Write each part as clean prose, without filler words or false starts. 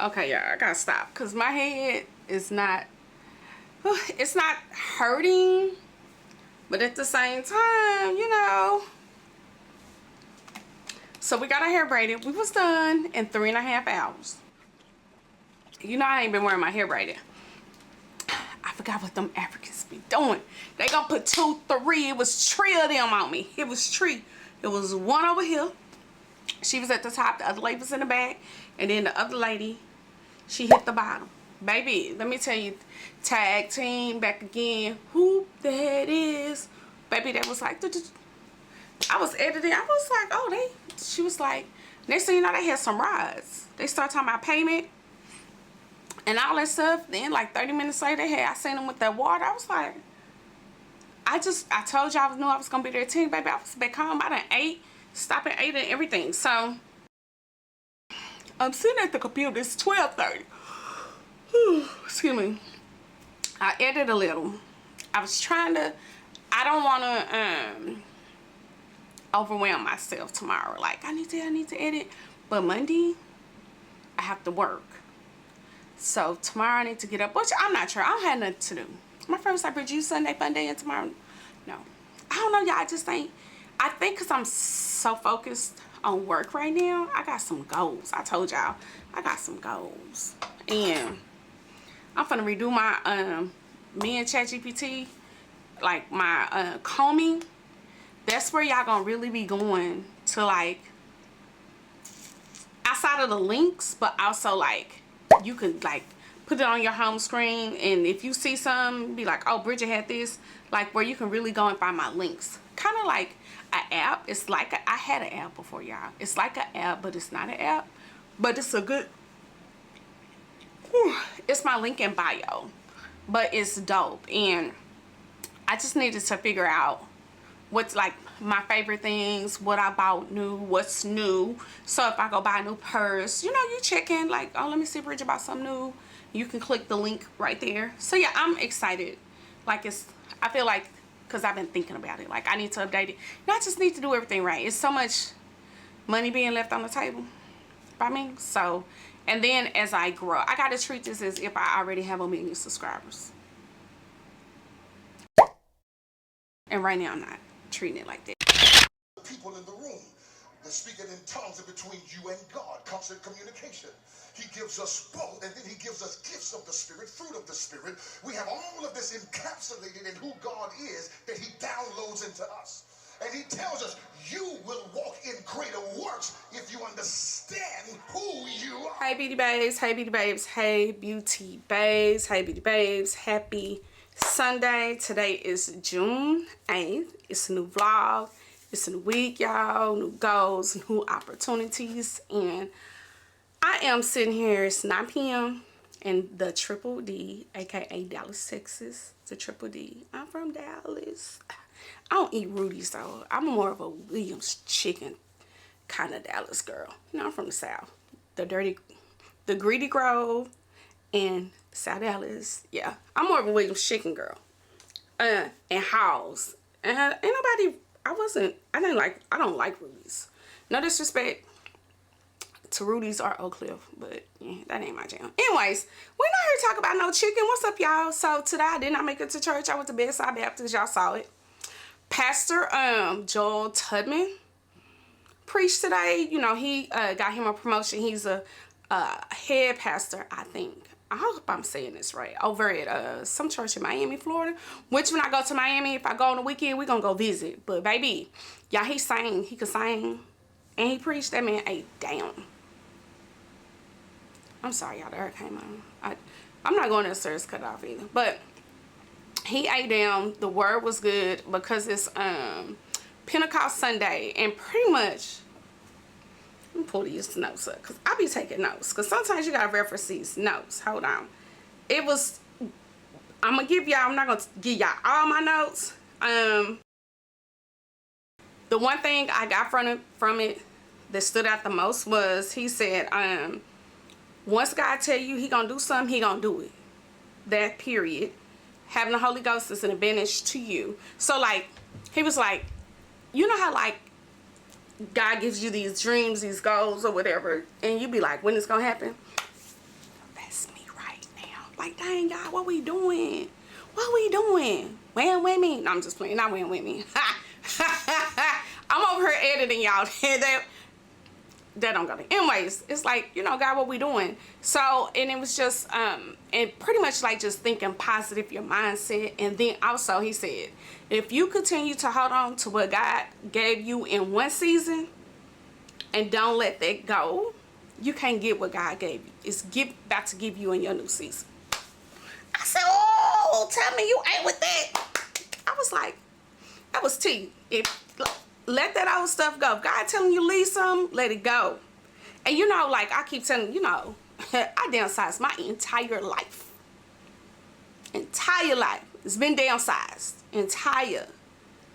Okay, y'all, I gotta stop because my head is not, it's not hurting, but at the same time, you know. So we got our hair braided. We was done in 3.5 hours. You know I ain't been wearing my hair braided. I forgot what them Africans be doing. They gonna put 2, 3. It was 3 of them on me. It was 3. It was one over here. She was at the top. The other lady was in the back. And then the other lady, she hit the bottom. Baby, let me tell you, tag team back again. Who the head is? Baby, that was like, I was editing. I was like, oh, she was like, next thing you know, they had some rides. They started talking about payment and all that stuff. Then like 30 minutes later, I seen them with that water. I was like, I told y'all I knew I was gonna be there at 10, baby. I was back home. I done ate, stopped and ate and everything. So I'm sitting at the computer. It's 12:30. Excuse me. I edited a little. I was trying to, I don't want to overwhelm myself tomorrow. Like I need to edit, but Monday I have to work. So tomorrow I need to get up, which I'm not sure. I don't have nothing to do. My friend was like, Bridgett, you Sunday fun day and tomorrow? No. I don't know, y'all. I just ain't. I think because I'm so focused on work right now, I got some goals. I told y'all I got some goals. And I'm finna redo my me and ChatGPT, like my combing. That's where y'all gonna really be going to, like, outside of the links, but also like you could like put it on your home screen, and if you see something, be like, oh, Bridgett had this, like where you can really go and find my links. Kind of like an app. It's like I had an app before, y'all. It's like an app, but it's not an app, but it's a good, it's my link in bio, but it's dope. And I just needed to figure out what's like my favorite things, what I bought new, what's new. So if I go buy a new purse, you know, you check in like, oh, let me see Bridgett bought something new. You can click the link right there. So yeah, I'm excited. Like I feel like, because I've been thinking about it, like I need to update it. And I just need to do everything right. It's so much money being left on the table by me. So, and then as I grow, I got to treat this as if I already have 1 million subscribers. And right now I'm not treating it like that. People in the room, they're speaking in tongues, and between you and God, constant communication. He gives us both, and then he gives us gifts of the Spirit, fruit of the Spirit. We have all of this encapsulated in who God is that he downloads into us. And he tells us, you will walk in greater works if you understand who you are. Hey, Beauty Babes. Hey, Beauty Babes. Hey, Beauty Babes. Hey, Beauty Babes. Happy Sunday. Today is June 8th. It's a new vlog. It's a new week, y'all. New goals, new opportunities. And I am sitting here. It's 9 p.m. in the Triple D, aka Dallas, Texas. The Triple D. I'm from Dallas. I don't eat Rudy's though. I'm more of a Williams chicken kind of Dallas girl. You know, I'm from the South. The Greedy Grove and South Dallas. Yeah, I'm more of a Williams chicken girl. And House. And ain't nobody, I don't like Rudy's. No disrespect to Rudy's or Oak Cliff, but yeah, that ain't my jam. Anyways, we're not here to talk about no chicken. What's up, y'all? So today I did not make it to church. I went to Bedside Baptist. Y'all saw it. Pastor Joel Tubman preached today. You know, he got him a promotion. He's a head pastor, I think. I hope I'm saying this right. Over at some church in Miami, Florida. Which when I go to Miami, if I go on the weekend, we're going to go visit. But baby, y'all, he sang. He could sing. And he preached. That man ate down. I'm sorry, y'all. The air came on. I'm not going upstairs cut off either. But he ate down. The word was good because it's Pentecost Sunday. And pretty much, let me pull these notes up because I be taking notes. Because sometimes you got to reference these notes. Hold on. It was, I'm going to give y'all, I'm not going to give y'all all my notes. The one thing I got from it that stood out the most was he said, once God tell you he going to do something, he going to do it. That period. Having the Holy Ghost is an advantage to you. So like, he was like, you know how like God gives you these dreams, these goals or whatever, and you be like, when it's gonna happen? Like, dang, God, what we doing? What we doing? Weighing with me? No, I'm just playing. Not weighing with me. I'm over here editing y'all. That don't go to. Anyways, it's like, you know, God, what we doing? So, and it was just, and pretty much like just thinking positive, your mindset. And then also he said, if you continue to hold on to what God gave you in one season and don't let that go, you can't get what God gave you. It's about to give you in your new season. I said, oh, tell me you ain't with that. I was like, that was tea. Let that old stuff go. If God telling you leave some, let it go. And you know, like I keep telling you, know, I downsized my entire life. Entire life. It's been downsized. Entire.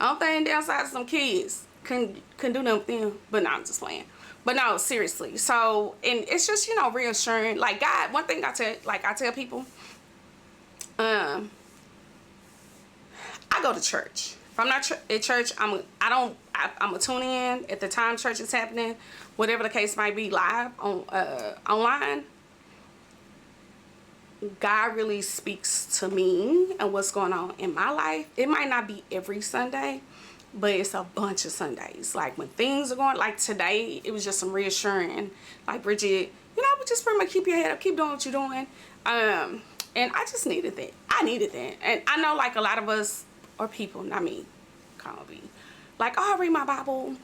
I don't think downsized some kids. Couldn't do nothing. But no, I'm just playing. But no, seriously. So, and it's just, you know, reassuring. Like God, one thing I tell people, I go to church. If I'm not at church, I'm gonna tune in at the time church is happening, whatever the case might be, live on online. God really speaks to me and what's going on in my life. It might not be every Sunday, but it's a bunch of Sundays. Like when things are going, like today, it was just some reassuring. Like, Bridgett, you know, just pretty much keep your head up, keep doing what you're doing. And I just needed that. I needed that. And I know, like, a lot of us, or people, not me, can't be like, oh, I read my Bible,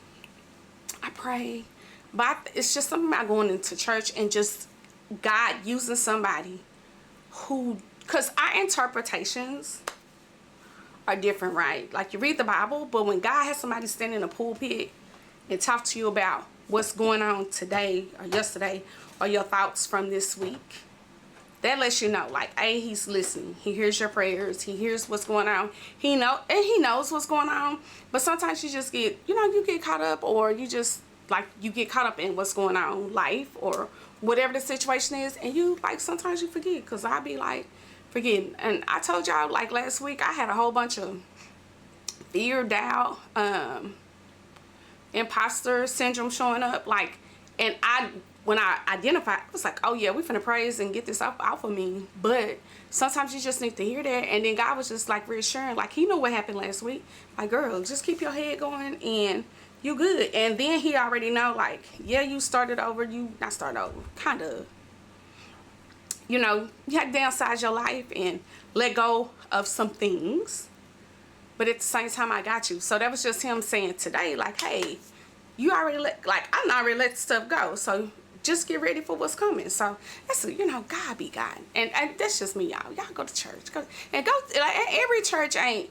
I pray, but it's just something about going into church and just God using somebody who, because our interpretations are different, right? Like you read the Bible, but when God has somebody stand in a pulpit and talk to you about what's going on today or yesterday or your thoughts from this week, that lets you know, like, A, he's listening. He hears your prayers. He hears what's going on. He knows what's going on. But sometimes you just get, you know, you get caught up, or you just, like, you get caught up in what's going on in life or whatever the situation is. And you, like, sometimes you forget, because I be, like, forgetting. And I told y'all, like, last week, I had a whole bunch of fear, doubt, imposter syndrome showing up. Like, and when I identified, I was like, oh yeah, we finna praise and get this off of me. But sometimes you just need to hear that. And then God was just like reassuring, like he knew what happened last week. Like, girl, just keep your head going and you good. And then he already know, like, yeah, you started over, you not started over, kind of, you know, you had to downsize your life and let go of some things. But at the same time, I got you. So that was just him saying today, like, hey, you already I already let stuff go. So just get ready for what's coming. So that's, you know, God be God. And that's just me, y'all. Y'all go to church. Go, like, every church ain't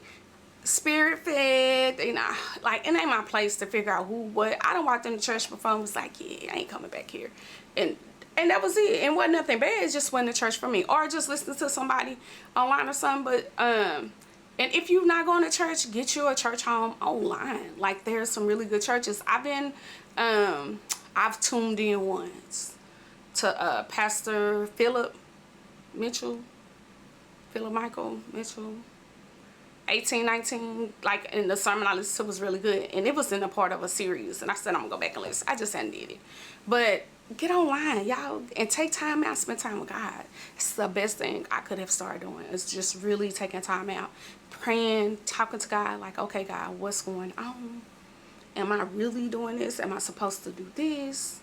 spirit fed, you know, like, it ain't my place to figure out who, what. I done walked into church before and was like, yeah, I ain't coming back here. And that was it. And wasn't nothing bad. It just wasn't a church for me. Or just listening to somebody online or something. But, and if you're not going to church, get you a church home online. Like, there's some really good churches. I've tuned in once to Pastor Philip Michael Mitchell, 1819. Like, in the sermon I listened to was really good. And it was in a part of a series. And I said, I'm going to go back and listen. I just hadn't did it. But get online, y'all, and take time out, spend time with God. It's the best thing I could have started doing. It's just really taking time out, praying, talking to God, like, okay, God, what's going on? Am I really doing this? Am I supposed to do this?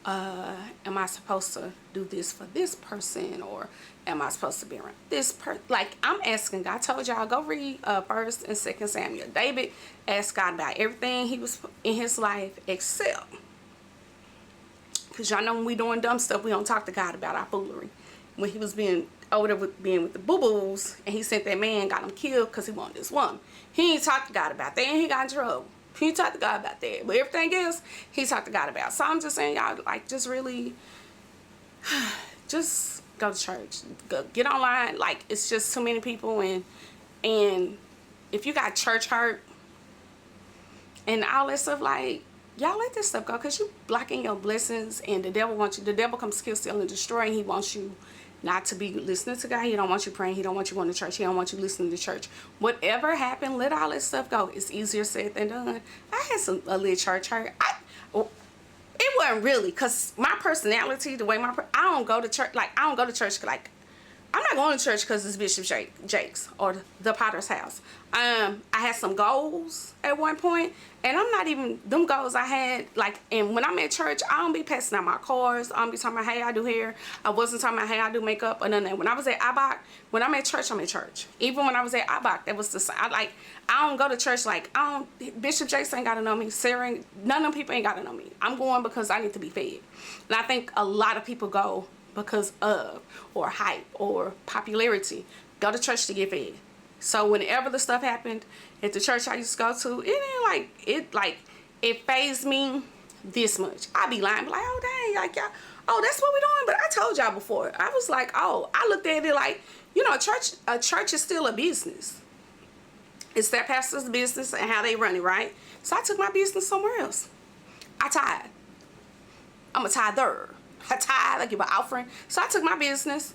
Am I supposed to do this for this person? Or am I supposed to be around this person? Like, I'm asking God. I told y'all, go read 1st and 2nd Samuel. David asked God about everything he was in his life except, because y'all know when we doing dumb stuff, we don't talk to God about our foolery. When he was being over there being with the boo-boos, and he sent that man, got him killed because he wanted this woman. He ain't talked to God about that, and he got in trouble. He ain't talked to God about that. But everything else, he talked to God about. So I'm just saying, y'all, like, just really, just go to church. Go, get online. Like, it's just too many people, and if you got church hurt and all that stuff, like, y'all let this stuff go, because you blocking your blessings, and the devil wants you. The devil comes to kill, steal, and destroy, and he wants you not to be listening to God. He don't want you praying. He don't want you going to church. He don't want you listening to church. Whatever happened, let all that stuff go. It's easier said than done. I had a little church hurt. It wasn't really, because my personality, the way I don't go to church, like, I don't go to church, like, I'm not going to church because it's Bishop Jake's or the Potter's house. I had some goals at one point, and I'm not even, them goals I had, like, and when I'm at church, I don't be passing out my cards. I don't be talking about, hey, I do hair. I wasn't talking about, hey, I do makeup, or none of that. When I was at IBOC, when I'm at church, I'm at church. Even when I was at IBOC, that was the same. I don't go to church like, Bishop Jakes ain't got to know me. Sarah, none of them people ain't got to know me. I'm going because I need to be fed. And I think a lot of people go because of, or hype, or popularity. Go to church to get fed. So whenever the stuff happened at the church I used to go to, it fazed me this much. I be lying, like, oh dang, like y'all, oh that's what we doing. But I told y'all before, I was like, oh, I looked at it like, you know, a church is still a business. It's that pastor's business and how they run it, right? So I took my business somewhere else. I tithe. I'm a tither. I tithe, I give an offering. So I took my business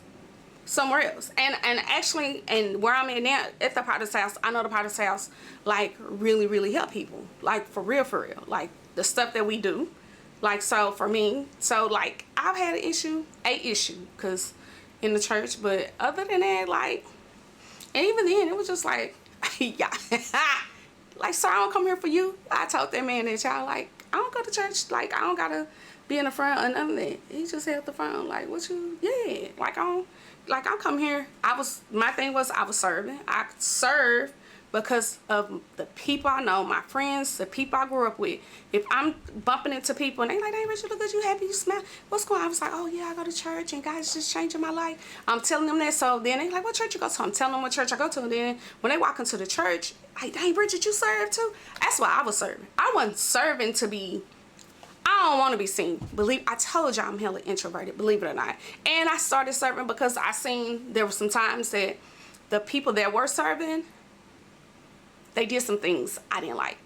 somewhere else. And actually, and where I'm at now, at the Potter's house, I know the Potter's house, like, really, really help people. Like, for real. Like, the stuff that we do. Like, so, for me, so, like, I've had an issue, because in the church, but other than that, like, and even then, it was just like, yeah. Like, sir, I don't come here for you. I told that man that y'all, like, I don't go to church, like, I don't gotta be in the front or none of that. He just held the phone, like, what you, yeah, like, I come here, my thing was I was serving. I serve because of the people I know, my friends, the people I grew up with. If I'm bumping into people and they like, hey, Richard, look good, you happy, you smile, what's going on? I was like, oh yeah, I go to church and God's just changing my life. I'm telling them that. So then they like, what church you go to? I'm telling them what church I go to. And then when they walk into the church, like, hey, Bridget, you serve too? That's why I was serving. I wasn't serving to be, I don't want to be seen. I told y'all I'm hella introverted, believe it or not. And I started serving because I seen there were some times that the people that were serving, they did some things I didn't like.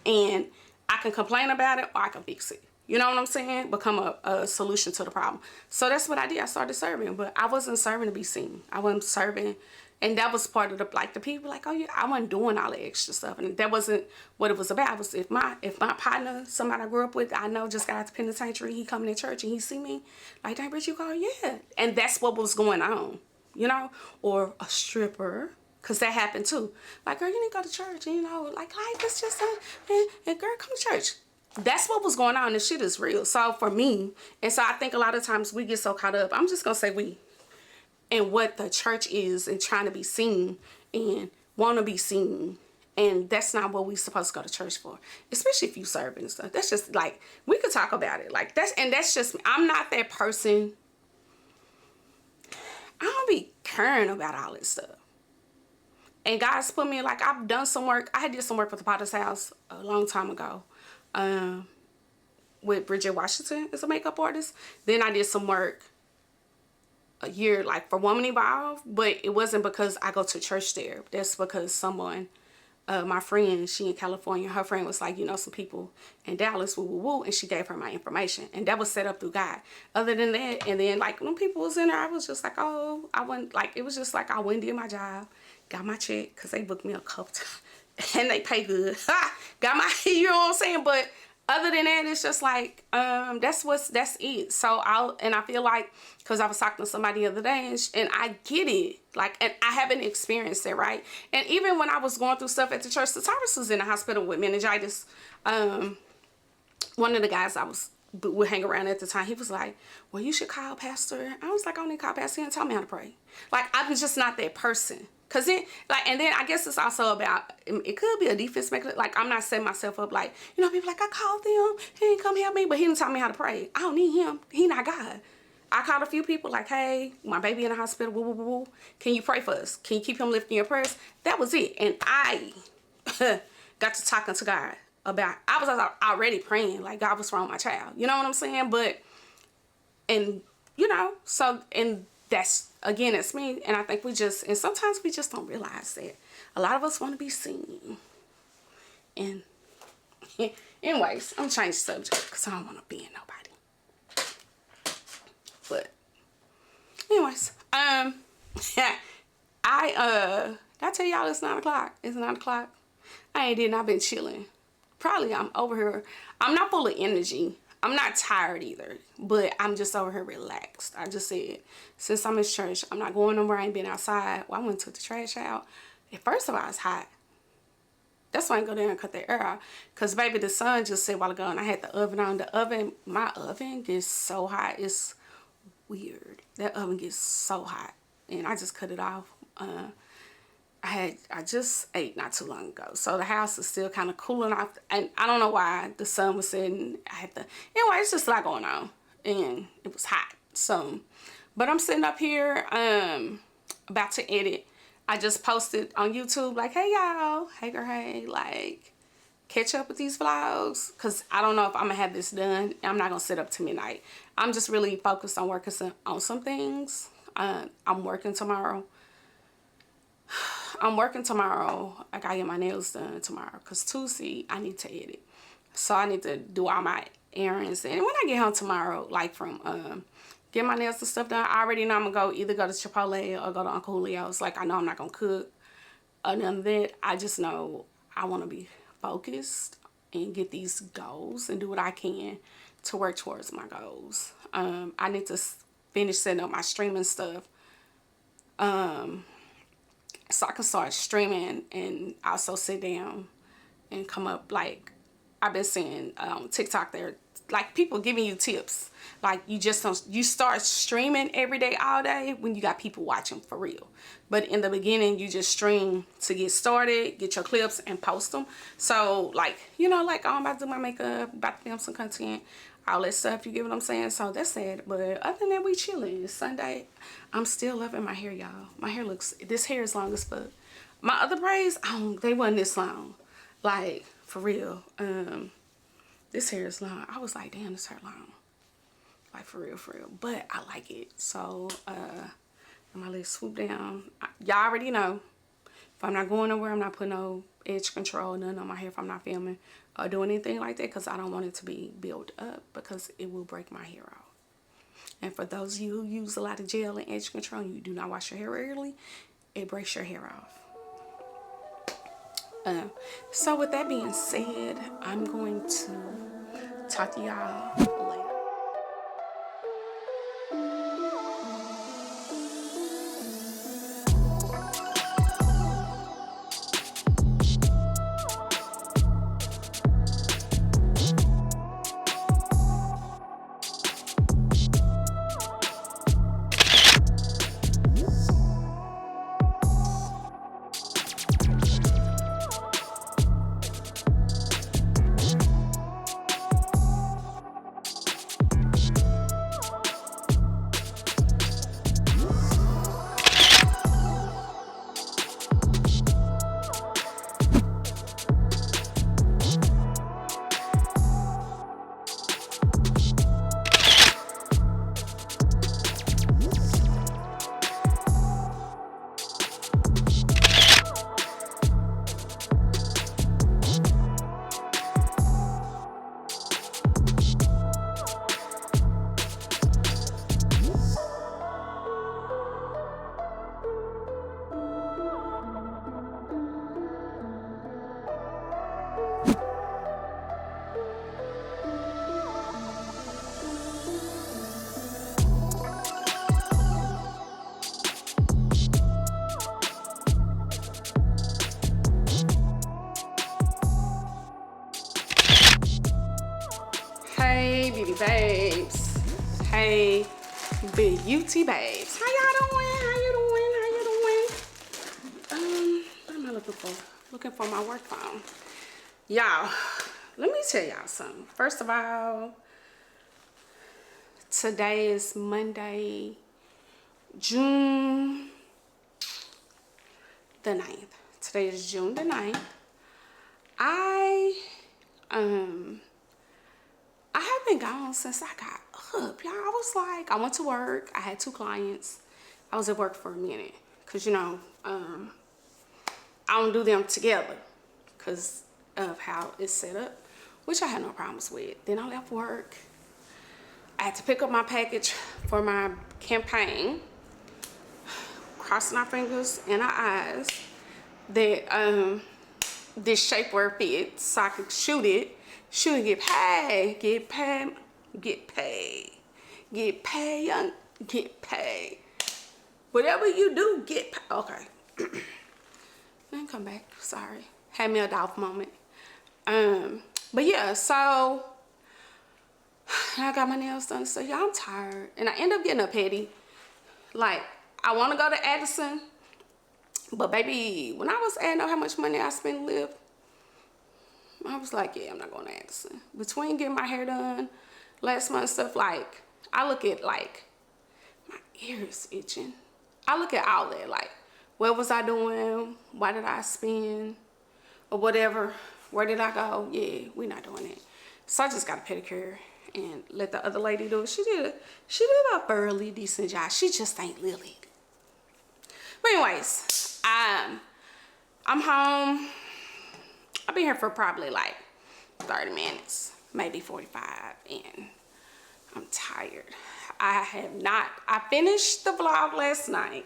And I can complain about it or I can fix it. You know what I'm saying? Become a solution to the problem. So that's what I did. I started serving, but I wasn't serving to be seen. I wasn't serving. And that was part of the, like, the people like, oh yeah, I wasn't doing all the extra stuff. And that wasn't what it was about. It was if my partner, somebody I grew up with, I know just got out the penitentiary, he coming to church and he see me, like, dang, Bridget, you go, yeah. And that's what was going on, you know? Or a stripper, because that happened too. Like, girl, you need to go to church, and, you know, like, life is just, and girl, come to church. That's what was going on. This shit is real. So for me, and so I think a lot of times we get so caught up, I'm just going to say we, and what the church is and trying to be seen and want to be seen. And that's not what we supposed to go to church for. Especially if you serve and stuff. That's just like, we could talk about it. Like, that's just me. I'm not that person. I don't be caring about all this stuff. And God's put me, like, I've done some work. I did some work with the Potter's house a long time ago. With Bridgett Washington as a makeup artist. Then I did some work a year, like, for Woman Evolve, but it wasn't because I go to church there. That's because someone, my friend, she in California, her friend was like, you know, some people in Dallas, woo, woo, woo, and she gave her my information, and that was set up through God. Other than that, and then, like, when people was in there, I was just like, oh, I wouldn't, like, it was just like, I went and did my job, got my check, because they booked me a couple times, and they pay good, got my, you know what I'm saying, but other than that, it's just like, that's it. So I feel like, because I was talking to somebody the other day, and I get it, like, and I haven't experienced it, right? And even when I was going through stuff at the church, Tyrus was in the hospital with meningitis. One of the guys I would hang around at the time, he was like, well, you should call Pastor. I was like, I don't need to call Pastor. He didn't tell me how to pray. Like, I'm just not that person. Cause then, like, and then I guess it's also about, it could be a defense mechanism. Like, I'm not setting myself up like, you know, people like, I called them, he didn't come help me, but he didn't tell me how to pray. I don't need him. He not God. I called a few people like, hey, my baby in the hospital, woo, woo, woo, woo. Can you pray for us? Can you keep him lifting your prayers? That was it. And I got to talking to God about, I was already praying, like, God was wrong with my child. You know what I'm saying? But, and, you know, so, and that's, again, it's me, and I think and sometimes we just don't realize that. A lot of us want to be seen. And anyways, I'm changing the subject because I don't want to be in nobody. But anyways, did I tell y'all it's 9 o'clock? It's 9 o'clock. I ain't did, I've been chilling. Probably I'm over here. I'm not full of energy. I'm not tired either, but I'm just over here relaxed. I just said, since I'm in church, I'm not going nowhere. I ain't been outside. Well, I went to the trash out. And first of all, it's hot. That's why I go there and cut the air out. Because, baby, the sun just set a while ago, and I had the oven on. The oven, my oven gets so hot. It's weird. That oven gets so hot. And I just cut it off. I just ate not too long ago. So the house is still kind of cooling off. And I don't know why the sun was setting. Anyway, it's just a lot going on. And it was hot. So, but I'm sitting up here, about to edit. I just posted on YouTube, like, hey, y'all. Hey, girl, hey. Like, catch up with these vlogs. Because I don't know if I'm going to have this done. I'm not going to sit up to midnight. I'm just really focused on working on some things. I'm working tomorrow. I gotta get my nails done tomorrow. Because Tuesday, I need to edit. So I need to do all my errands. And when I get home tomorrow, like from get my nails and stuff done, I already know I'm going to either go to Chipotle or go to Uncle Julio's. Like, I know I'm not going to cook or none of that. I just know I want to be focused and get these goals and do what I can to work towards my goals. I need to finish setting up my streaming stuff. So I can start streaming and also sit down and come up, like, I've been seeing TikTok there, like, people giving you tips. Like, you just don't, you start streaming every day, all day, when you got people watching for real. But in the beginning, you just stream to get started, get your clips, and post them. So, like, you know, like, oh, I'm about to do my makeup, about to film some content, all that stuff, you get what I'm saying? So that's it. But other than that, we chilling. It's Sunday. I'm still loving my hair, y'all. My hair looks, this hair is long as fuck. My other braids, they wasn't this long. Like, for real. This hair is long. I was like, damn, this hair long. Like, for real, for real. But I like it. So, my legs swoop down. Y'all already know. If I'm not going nowhere, I'm not putting no edge control, nothing on my hair if I'm not filming or doing anything like that, because I don't want it to be built up, because it will break my hair off. And for those of you who use a lot of gel and edge control and you do not wash your hair regularly, it breaks your hair off. So with that being said, I'm going to talk to y'all later. Hey, beauty babes. Hey, beauty babes. How y'all doing? How you doing? How you doing? What am I looking for? Looking for my work phone. Y'all, let me tell y'all something. First of all, today is Monday, June the 9th. Today is June the 9th. I have been gone since I got up, y'all. I was like, I went to work. I had 2 clients. I was at work for a minute. Because, you know, I don't do them together because of how it's set up, which I had no problems with. Then I left work. I had to pick up my package for my campaign. Crossing our fingers and our eyes that this shapewear fits so I could shoot it, get paid. Get paid. Get paid, young. Get paid. Whatever you do, get paid. Okay. Then come back. Sorry. Had me a Dolph moment. But yeah, so I got my nails done. So yeah, I'm tired. And I end up getting a pedi. Like, I want to go to Addison. But baby, when I was adding up how much money I spent to live, I was like, yeah, I'm not going to Addison. Between getting my hair done last month and stuff, like, I look at, like, my ear is itching. I look at all that, like, what was I doing? Why did I spend? Or whatever. Where did I go? Yeah, we're not doing it. So I just got a pedicure and let the other lady do it. She did a fairly decent job. She just ain't Lily. But anyways, I'm home. I've been here for probably like 30 minutes, maybe 45, and I'm tired. I finished the vlog last night.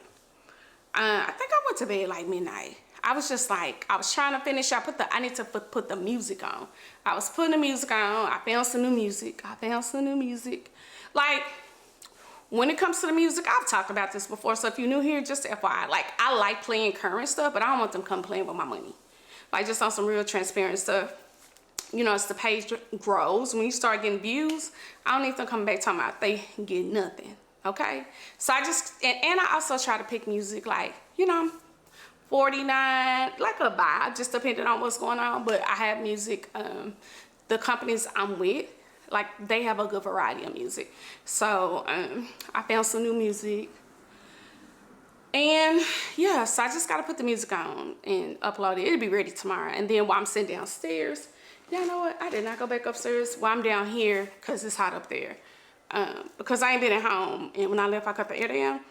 I think I went to bed like midnight. I was just like, I was trying to finish. I need to put the music on. I was putting the music on. I found some new music. Like, when it comes to the music, I've talked about this before. So if you're new here, just FYI, like, I like playing current stuff, but I don't want them come playing with my money. Like, just on some real transparent stuff. You know, as the page grows, when you start getting views, I don't need them coming back talking about they get nothing. Okay? So I just, and I also try to pick music like, you know, 49, like a vibe, just depending on what's going on. But I have music, the companies I'm with, like, they have a good variety of music. So I found some new music. And yeah, so I just gotta put the music on and upload it. It'll be ready tomorrow. And then while I'm sitting downstairs, y'all know what? I did not go back upstairs while I'm down here because it's hot up there. Because I ain't been at home. And when I left, I cut the air down.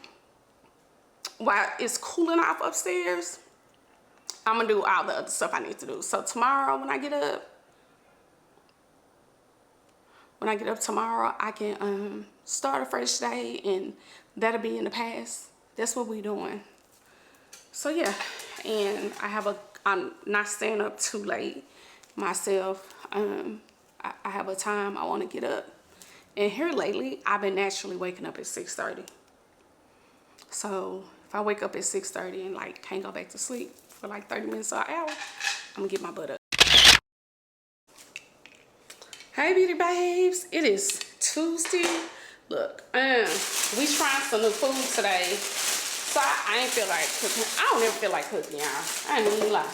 While it's cooling off upstairs, I'm gonna do all the other stuff I need to do. So tomorrow when I get up tomorrow, I can start a fresh day, and that'll be in the past. That's what we doing. So yeah, and I'm not staying up too late myself. I have a time I want to get up. And here lately, I've been naturally waking up at 6:30. So if I wake up at 6:30 and like can't go back to sleep for like 30 minutes or an hour, I'm gonna get my butt up. Hey beauty babes, it is Tuesday. Look, we trying some new food today. So I ain't feel like cooking. I don't ever feel like cooking, y'all. I ain't even lie.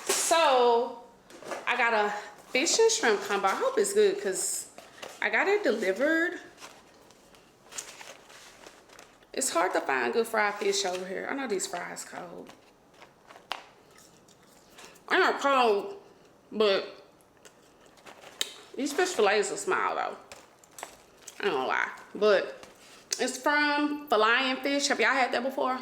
So I got a fish and shrimp combo. I hope it's good because I got it delivered. It's hard to find good fried fish over here. I know these fries cold. They're not cold, but these fish fillets are small though. I don't know why. But it's from Flying Fish. Have y'all had that before?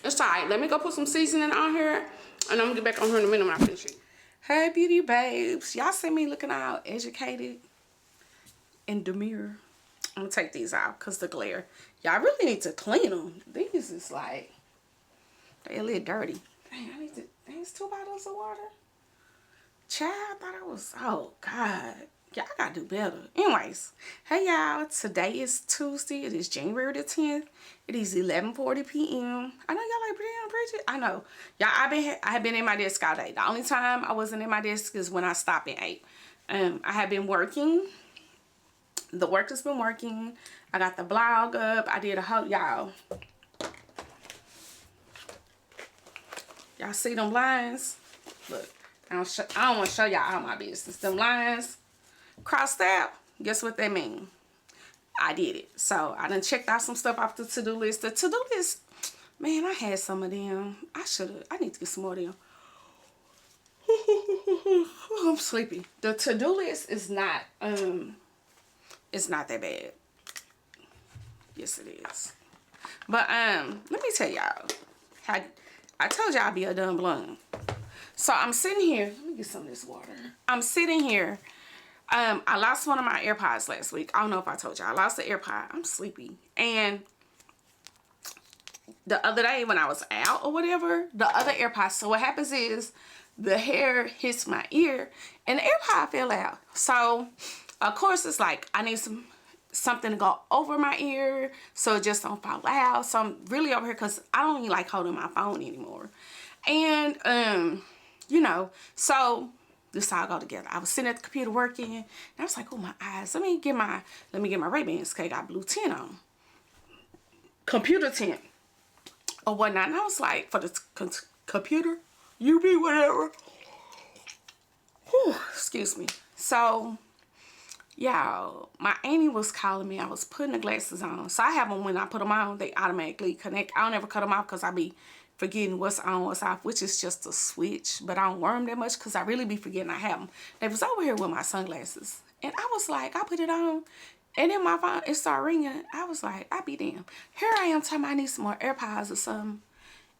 It's alright. Let me go put some seasoning on here, and I'm gonna get back on here in a minute when I finish it. Hey beauty babes. Y'all see me looking all educated and demure. I'm gonna take these out because the glare. Y'all really need to clean them. These is like, they're a little dirty. Dang, I need to, there's 2 bottles of water. Child, I thought it was, oh God. Y'all gotta do better. Anyways, hey y'all, today is Tuesday. It is January the 10th. It is 11:40 p.m. I know y'all like Bridgett. I know. Y'all, I have been in my desk all day. The only time I wasn't in my desk is when I stopped and ate. I have been working. The work has been working. I got the vlog up. I did a whole, y'all see them lines? Look, I don't want to show y'all all my business. Them lines crossed out. Guess what they mean? I did it. So I done checked out some stuff off the to-do list. The to-do list, man, I had some of them. I need to get some more of them. I'm sleepy. The to-do list is not, it's not that bad. Yes, it is. But let me tell y'all. I told y'all I'd be a dumb blonde. So I'm sitting here. Let me get some of this water. I'm sitting here. I lost one of my AirPods last week. I don't know if I told y'all. I lost the AirPod. I'm sleepy. And the other day when I was out or whatever, the other AirPods. So what happens is the hair hits my ear and the AirPod fell out. So of course it's like I need something to go over my ear so it just don't fall out. So I'm really over here because I don't even like holding my phone anymore. And you know, so this all go together. I was sitting at the computer working and I was like, oh, my eyes, let me get my Ray-Bans because I got blue tint on, computer tint or whatnot. And I was like, for the computer UV whatever. Whew, excuse me. So y'all, my auntie was calling me. I was putting the glasses on. So I have them when I put them on, they automatically connect. I don't ever cut them off because I be forgetting what's on, what's off, which is just a switch. But I don't wear them that much because I really be forgetting I have them. They was over here with my sunglasses. And I was like, I put it on. And then my phone, it started ringing. I was like, I be damn. Here I am talking about I need some more AirPods or something.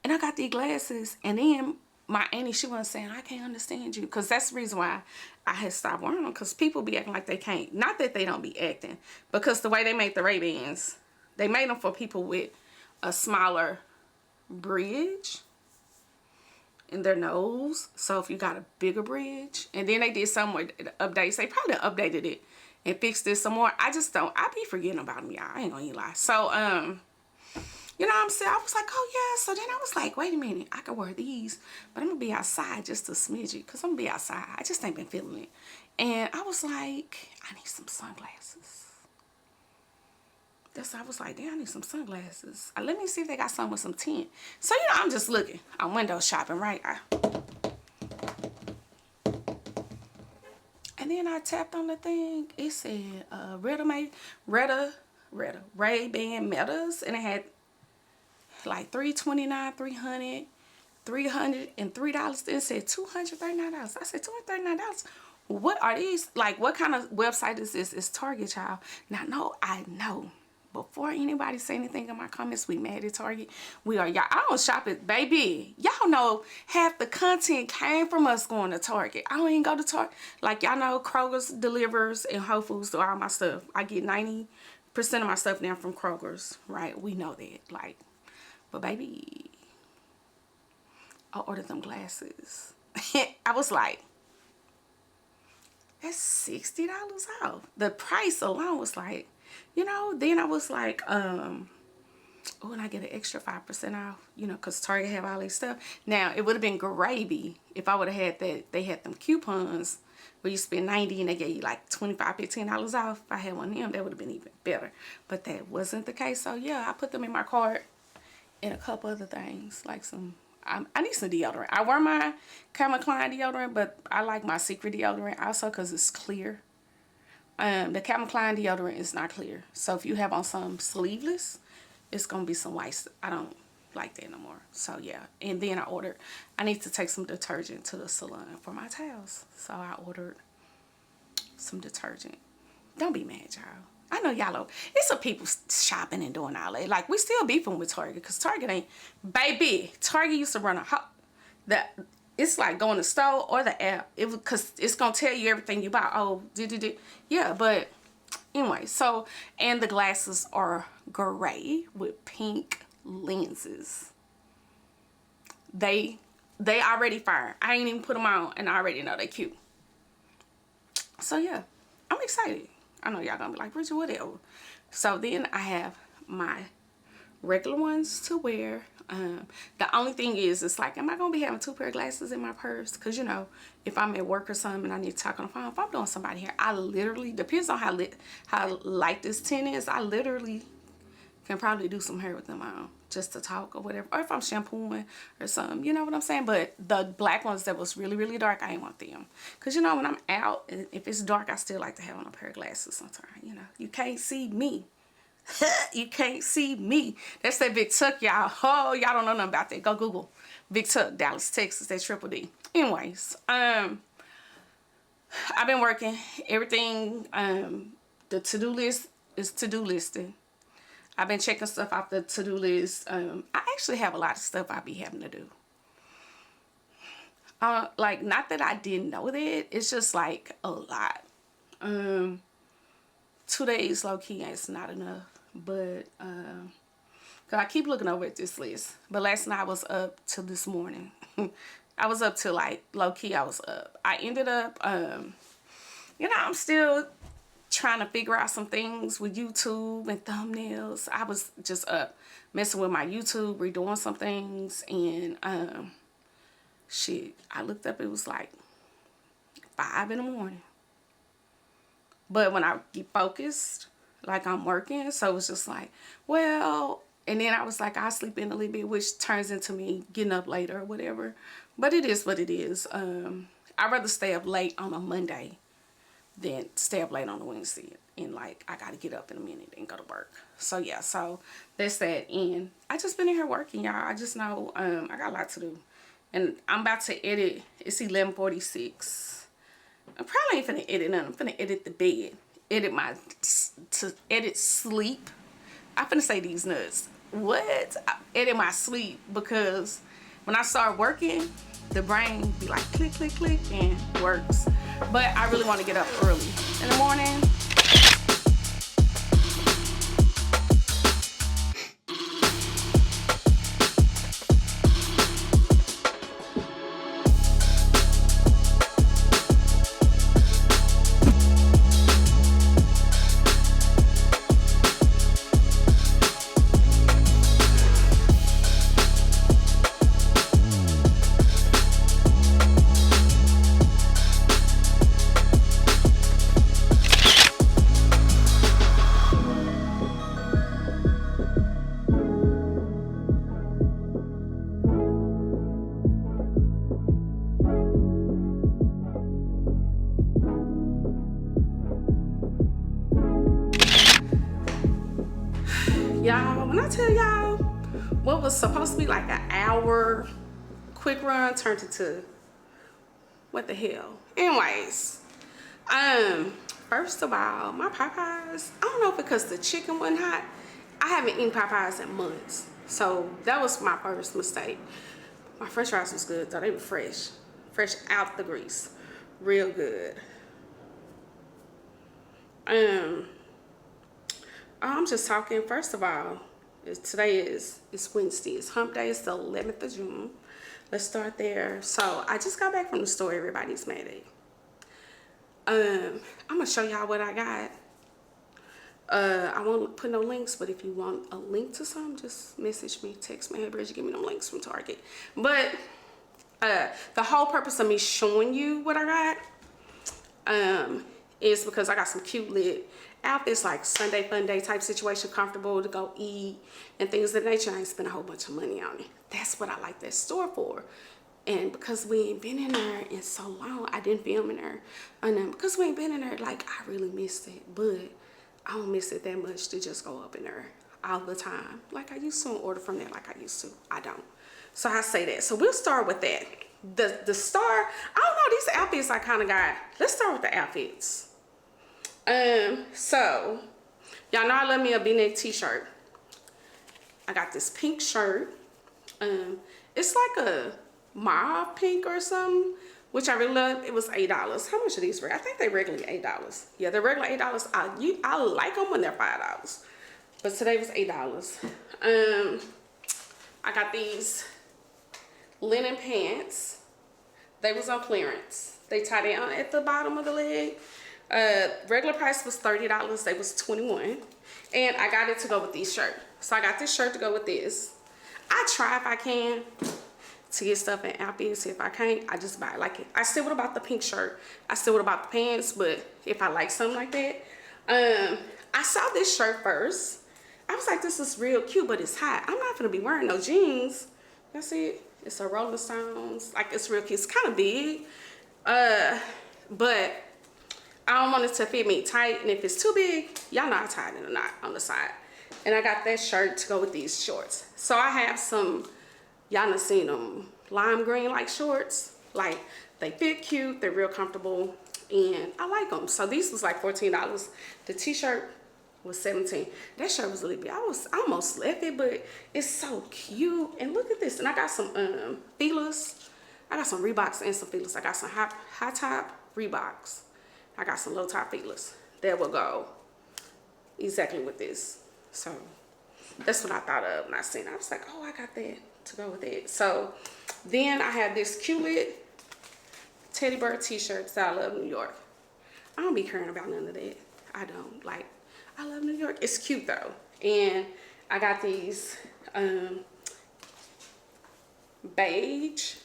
And I got these glasses. And then my auntie, she was saying, I can't understand you. Because that's the reason why I had stopped wearing them. Because people be acting like they can't. Not that they don't be acting. Because the way they make the Ray-Bans, they made them for people with a smaller bridge in their nose. So if you got a bigger bridge. And then they did some with updates. They probably updated it and fixed this some more. I just don't. I be forgetting about them, y'all. I ain't gonna even lie. So, you know what I'm saying? I was like, oh, yeah. So then I was like, wait a minute. I can wear these, but I'm going to be outside just a smidget because I'm going to be outside. I just ain't been feeling it. And I was like, I need some sunglasses. I was like, damn, I need some sunglasses. Let me see if they got some with some tint. So, you know, I'm just looking. I'm window shopping, right? And then I tapped on the thing. It said Ray-Ban Metas. And it had like $329, $300, $303. It said $239. I said $239. What are these? Like, what kind of website is this? It's Target, child. Now, no, I know. Before anybody say anything in my comments, we mad at Target. We are, y'all. I don't shop it, baby. Y'all know half the content came from us going to Target. I don't even go to Target. Like, y'all know Kroger's delivers and Whole Foods do all my stuff. I get 90% of my stuff now from Kroger's, right? We know that. Like, but baby, I ordered them glasses. I was like, that's $60 off. The price alone was like, you know, then I was like, oh, and I get an extra 5% off, you know, because Target have all this stuff. Now, it would have been gravy if I would have had that. They had them coupons where you spend $90 and they gave you like $25, $15 off. If I had one of them, that would have been even better. But that wasn't the case. So, yeah, I put them in my cart and a couple other things, like some, I need some deodorant. I wear my Calvin Klein deodorant, but I like my Secret deodorant also because it's clear. The Calvin Klein deodorant is not clear. So if you have on some sleeveless, it's going to be some white. I don't like that no more. So yeah. And then I need to take some detergent to the salon for my towels. So I ordered some detergent. Don't be mad, y'all. I know y'all know. It's some people shopping and doing all that. Like, we still beefing with Target because Target ain't. Baby, Target used to run it's like going to the store or the app. Because it's going to tell you everything you buy. Oh, yeah, but anyway. So, and the glasses are gray with pink lenses. They already fire. I ain't even put them on and I already know they cute. So, yeah, I'm excited. I know y'all gonna be like, Bridgett, whatever. So then I have my regular ones to wear. The only thing is, it's like, am I gonna be having 2 pair of glasses in my purse? Because, you know, if I'm at work or something and I need to talk on the phone, if I'm doing somebody here, I literally, depends on how light this tint is, I literally can probably do some hair with them on just to talk or whatever. Or if I'm shampooing or something, you know what I'm saying? But the black ones that was really, really dark, I ain't want them. Because, you know, when I'm out, if it's dark, I still like to have on a pair of glasses sometimes, you know. You can't see me. You can't see me. That's that Big Tuck, y'all. Oh, y'all don't know nothing about that. Go Google Big Tuck, Dallas, Texas. That Triple D. Anyways, I've been working. Everything, the to-do list is to-do listed. I've been checking stuff off the to-do list. I actually have a lot of stuff I be having to do. Like, not that I didn't know that. It's just like a lot. 2 days low-key is not enough. But, cause I keep looking over at this list. But last night I was up till this morning. I was up till like low key I was up. I ended up, you know, I'm still trying to figure out some things with YouTube and thumbnails. I was just up messing with my YouTube, redoing some things, and shit, I looked up, it was like 5 in the morning. But when I get focused, like I'm working, so it's just like, well, and then I was like, I'll sleep in a little bit, which turns into me getting up later or whatever. But it is what it is. I'd rather stay up late on a Monday than stay up late on a Wednesday. And like, I got to get up in a minute and go to work. So yeah, so that's that. And I just been in here working, y'all. I just know I got a lot to do. And I'm about to edit. It's 11:46. I probably ain't finna edit nothing. I'm finna edit the bed. Edit sleep. I'm finna say these nuts. What? Edit my sleep, because when I start working, the brain be like click, click, click, and works. But I really want to get up early in the morning. Y'all, when I tell y'all what was supposed to be like an hour quick run turned into what the hell. Anyways, first of all, my Popeyes, I don't know if because the chicken wasn't hot. I haven't eaten Popeyes in months, so that was my first mistake. My french fries was good though. They were fresh out the grease, real good. I'm just talking. First of all, today it's Wednesday. It's hump day. It's the 11th of June. Let's start there. So I just got back from the store. Everybody's mad at. I'm gonna show y'all what I got. I won't put no links, but if you want a link to something, just message me, text me. Hey, Bridgett, give me them links from Target. But the whole purpose of me showing you what I got is because I got some cute lit outfits, like Sunday fun day type situation, comfortable to go eat and things of that nature. I ain't spend a whole bunch of money on it. That's what I like that store for. And because we ain't been in there in so long, I didn't film in there. And because we ain't been in there, like, I really missed it. But I don't miss it that much to just go up in there all the time like I used to, and order from there like I used to. I don't. So I say that. So we'll start with that. The star, I don't know, these outfits I kind of got. Let's start with the outfits. So y'all know I love me a v-neck t-shirt. I got this pink shirt. It's like a mauve pink or something, which I really love. It was $8. How much are these? I think they regularly $8. Yeah, they're regular $8. I like them when they're $5, but today was $8. I got these linen pants. They was on clearance. They tie down at the bottom of the leg. Regular price was $30. They was $21, and I got it to go with these shirts. So I got this shirt to go with this. I try if I can to get stuff in outfits. If I can't, I just buy it. Like, I still would have bought the pink shirt. I still would have bought the pants, but if I like something like that, I saw this shirt first. I was like, this is real cute, but it's hot. I'm not gonna be wearing no jeans. You see it? It's a Rolling Stones. Like, it's real cute. It's kind of big, but I don't want it to fit me tight, and if it's too big, y'all know I tied it in a knot on the side. And I got that shirt to go with these shorts. So I have some, y'all done seen them, lime green like shorts. Like, they fit cute, they're real comfortable, and I like them. So these was like $14. The t-shirt was $17. That shirt was a little bit, I almost left it, but it's so cute. And look at this. And I got some feelers. I got some Reeboks and some feelers. I got some high top Reeboks. I got some low top feelers that will go exactly with this. So that's what I thought of when I seen it. I was like, oh, I got that to go with it. So Then I have this cute teddy bear t-shirt that I love New York. I don't be caring about none of that. I don't. Like, I love New York. It's cute though. And I got these beige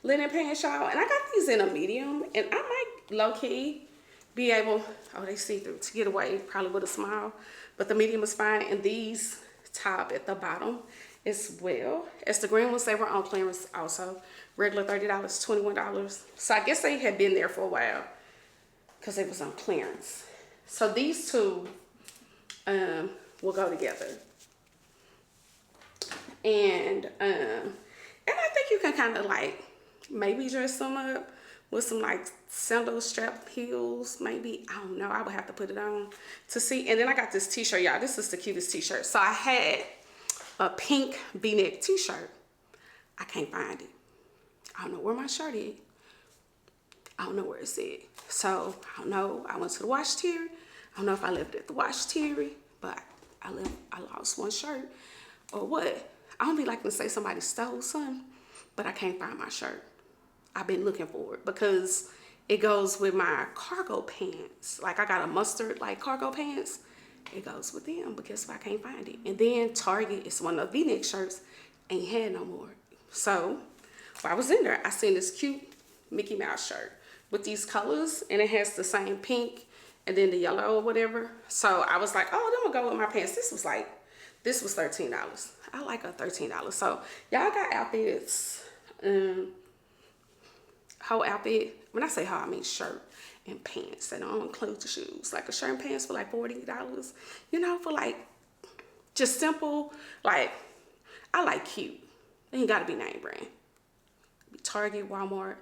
linen pants, y'all. And I got these in a medium. And I might low-key be able, oh, they see through, to get away probably with a smile. But the medium is fine. And these top at the bottom as well as the green ones. They were on clearance also. Regular $30, $21. So I guess they had been there for a while because they was on clearance. So these two will go together. And I think you can kind of like maybe dress them up with some like sandal strap heels, maybe. I don't know. I would have to put it on to see. And then I got this t-shirt, y'all. This is the cutest t-shirt. So I had a pink v-neck t-shirt. I can't find it. I don't know where my shirt is. I don't know where it's at. So I don't know. I went to the wash tier. I don't know if I left it at the wash tier, but I lost one shirt or what. I don't be like to say somebody stole something, but I can't find my shirt. I've been looking for it because it goes with my cargo pants. Like I got a mustard like cargo pants. It goes with them, but guess what? I can't find it. And then Target is one of the v-neck shirts. Ain't had no more. So while I was in there, I seen this cute Mickey Mouse shirt with these colors, and it has the same pink and then the yellow or whatever. So I was like, oh, them will go with my pants. This was $13. I like a $13. So y'all got outfits, whole outfit. When I say whole, I mean shirt and pants. They don't include the shoes. Like a shirt and pants for like $40. You know, for like just simple. Like I like cute. They ain't gotta be name brand. Be Target, Walmart.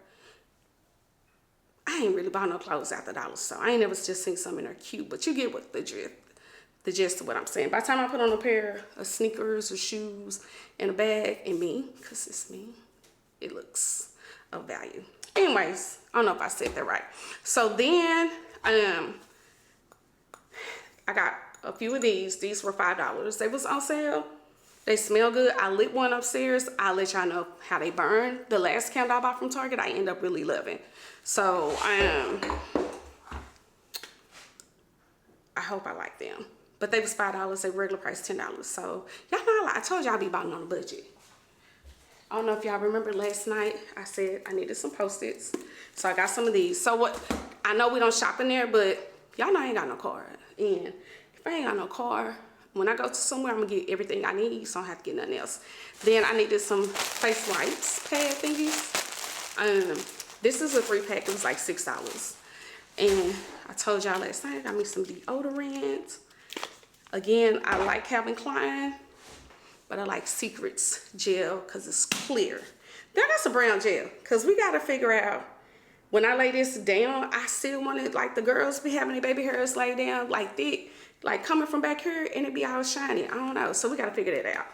I ain't really bought no clothes after dollar, so I ain't never just seen some in there cute. But you get what the gist of what I'm saying. By the time I put on a pair of sneakers or shoes and a bag and me, because it's me, it looks of value. Anyways, I don't know if I said that right. So then I got a few of these. These were $5. They was on sale. They smell good. I lit one upstairs. I'll let y'all know how they burn. The last candle I bought from Target, I end up really loving. So I hope I like them. But they was $5. They regular price $10. So y'all know I told y'all I be buying on a budget. I don't know if y'all remember last night I said I needed some Post-its. So I got some of these. So what, I know we don't shop in there, but y'all know I ain't got no car. And if I ain't got no car, when I go to somewhere, I'm gonna get everything I need, so I don't have to get nothing else. Then I needed some face wipes, pad thingies. This is a 3-pack, it was like $6. And I told y'all last night, I got me some deodorant. Again, I like Calvin Klein, but I like Secrets gel because it's clear. Then I got some brown gel because we got to figure out, when I lay this down, I still want it like the girls be having their baby hairs laid down like thick, like coming from back here, and it be all shiny. I don't know, so we got to figure that out.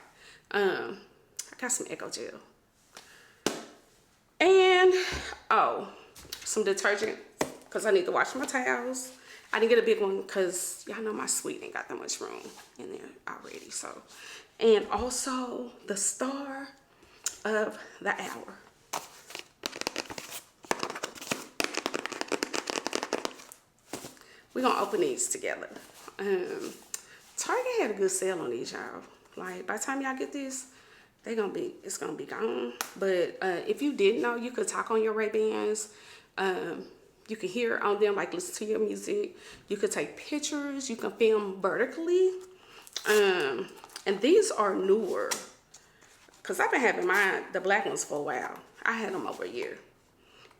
I got some Echo gel. And, oh, some detergent because I need to wash my towels. I didn't get a big one because y'all know my suite ain't got that much room in there already. So, and also the star of the hour. We're gonna open these together. Target had a good sale on these, y'all. Like by the time y'all get this, it's gonna be gone. But if you didn't know, you could talk on your Ray-Bans. You can hear on them, like listen to your music. You could take pictures. You can film vertically. And these are newer. Because I've been having the black ones for a while. I had them over a year.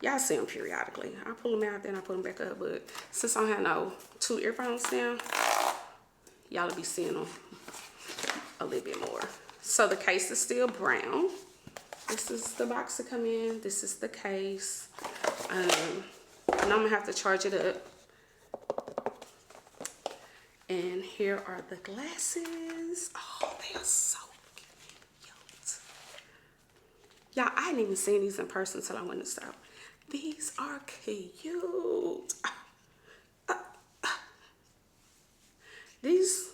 Y'all see them periodically. I pull them out, then I put them back up. But since I don't have no 2 earphones now, y'all will be seeing them a little bit more. So the case is still brown. This is the box to come in. This is the case. And I'm gonna have to charge it up. And here are the glasses. Oh, they are so cute. Y'all, I hadn't even seen these in person until I went to the store. These are cute. These,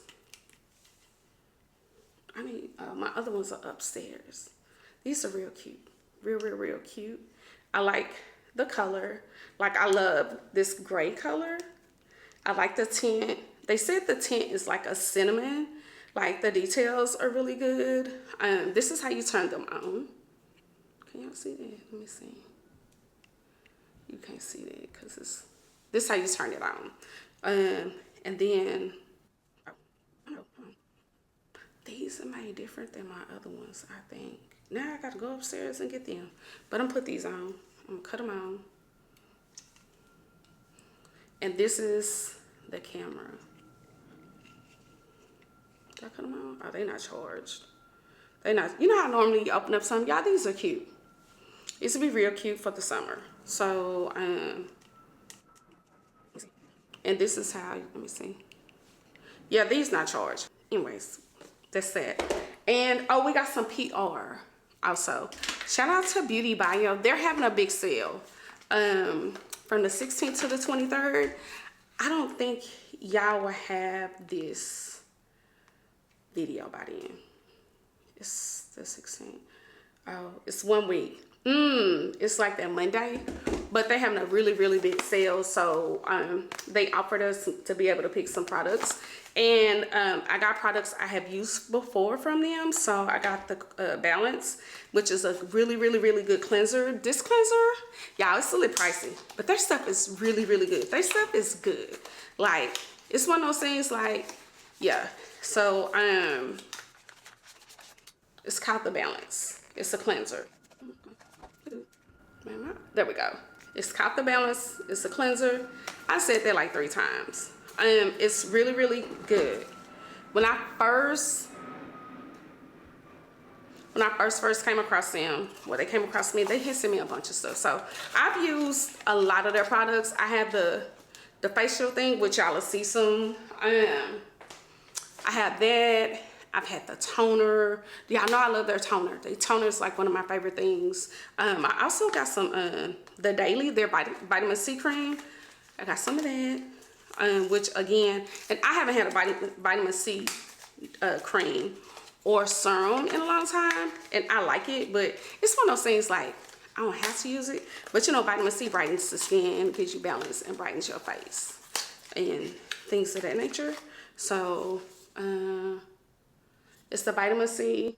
my other ones are upstairs. These are real cute. Real cute. I like the color. Like, I love this gray color. I like the tint. They said the tint is like a cinnamon. Like, the details are really good. This is how you turn them on. Can y'all see that? Let me see. You can't see that because this is how you turn it on. And then, these are made different than my other ones, I think. Now I gotta go upstairs and get them. But I'm gonna put these on. I'm gonna cut them on. And this is the camera. Did I cut them on? Oh, they not charged. They not, you know how normally you open up something? Y'all, these are cute. These would be real cute for the summer. So, and this is how, let me see. Yeah, these not charged. Anyways, that's it. And, oh, we got some PR also. Shout out to Beautie Babes I. They're having a big sale from the 16th to the 23rd. I don't think y'all will have this video by then. It's the 16th. Oh, it's 1 week. It's like that Monday, but they're having a really big sale. So they offered us to be able to pick some products, and I got products I have used before from them. So I got the Balance, which is a really good cleanser. This cleanser, y'all, it's a little pricey, but their stuff is really good. Their stuff is good. Like, it's one of those things, like, yeah. So it's called the Balance. It's a cleanser. There we go. It's called the Balance. It's a cleanser. I said that like 3 times. It's really good. When I first came across them, well, they came across me, they had sent me a bunch of stuff. So I've used a lot of their products. I have the facial thing, which y'all will see soon. I have that. I've had the toner. Y'all know I love their toner. The toner is like one of my favorite things. I also got some, the Daily, their vitamin C cream. I got some of that, which again, and I haven't had a vitamin C cream or serum in a long time, and I like it, but it's one of those things like, I don't have to use it, but you know, vitamin C brightens the skin, gives you balance, and brightens your face, and things of that nature. So, it's the vitamin C.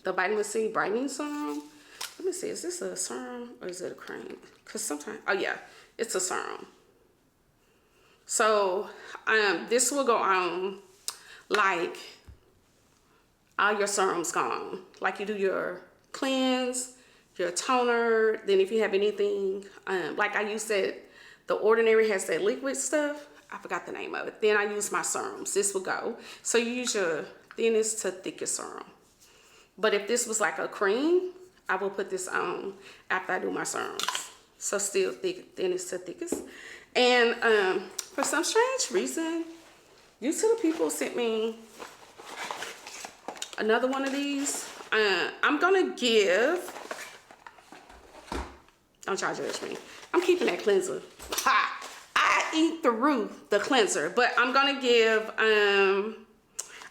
The vitamin C brightening serum. Let me see, is this a serum or is it a cream? Because sometimes, oh yeah, it's a serum. So, this will go on like all your serums gone. Like you do your cleanse, your toner, then if you have anything, like I use that, The Ordinary has that liquid stuff. I forgot the name of it. Then I use my serums. This will go. So you use your thinnest to thickest serum. But if this was like a cream, I will put this on after I do my serums. So still thinnest to thickest. And for some strange reason, YouTube people sent me another one of these. I'm gonna give, don't y'all judge me, I'm keeping that cleanser. Ha! I eat through the cleanser, but I'm gonna give, I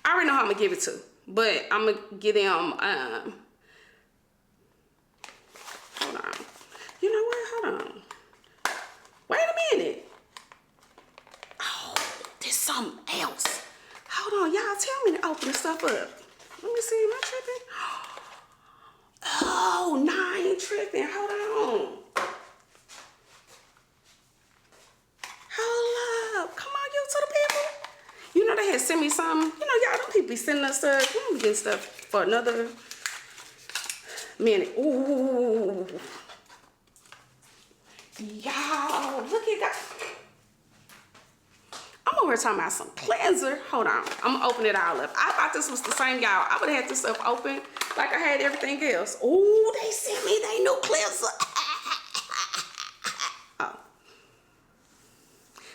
already know who I'm gonna give it to, but I'm gonna give them, hold on. You know what? Hold on. Wait a minute. Oh, there's something else. Hold on, y'all tell me to open this stuff up. Let me see, am I tripping? Oh, nah, I ain't tripping. Hold on. Hold up. Come on, you to the people. You know they had sent me something. You know, y'all don't people be sending us stuff. We don't be getting stuff for another minute. Ooh. Y'all, look at that. I'm over here talking about some cleanser. Hold on. I'm going to open it all up. I thought this was the same, y'all. I would have had this stuff open like I had everything else. Ooh, they sent me they new cleanser. Oh.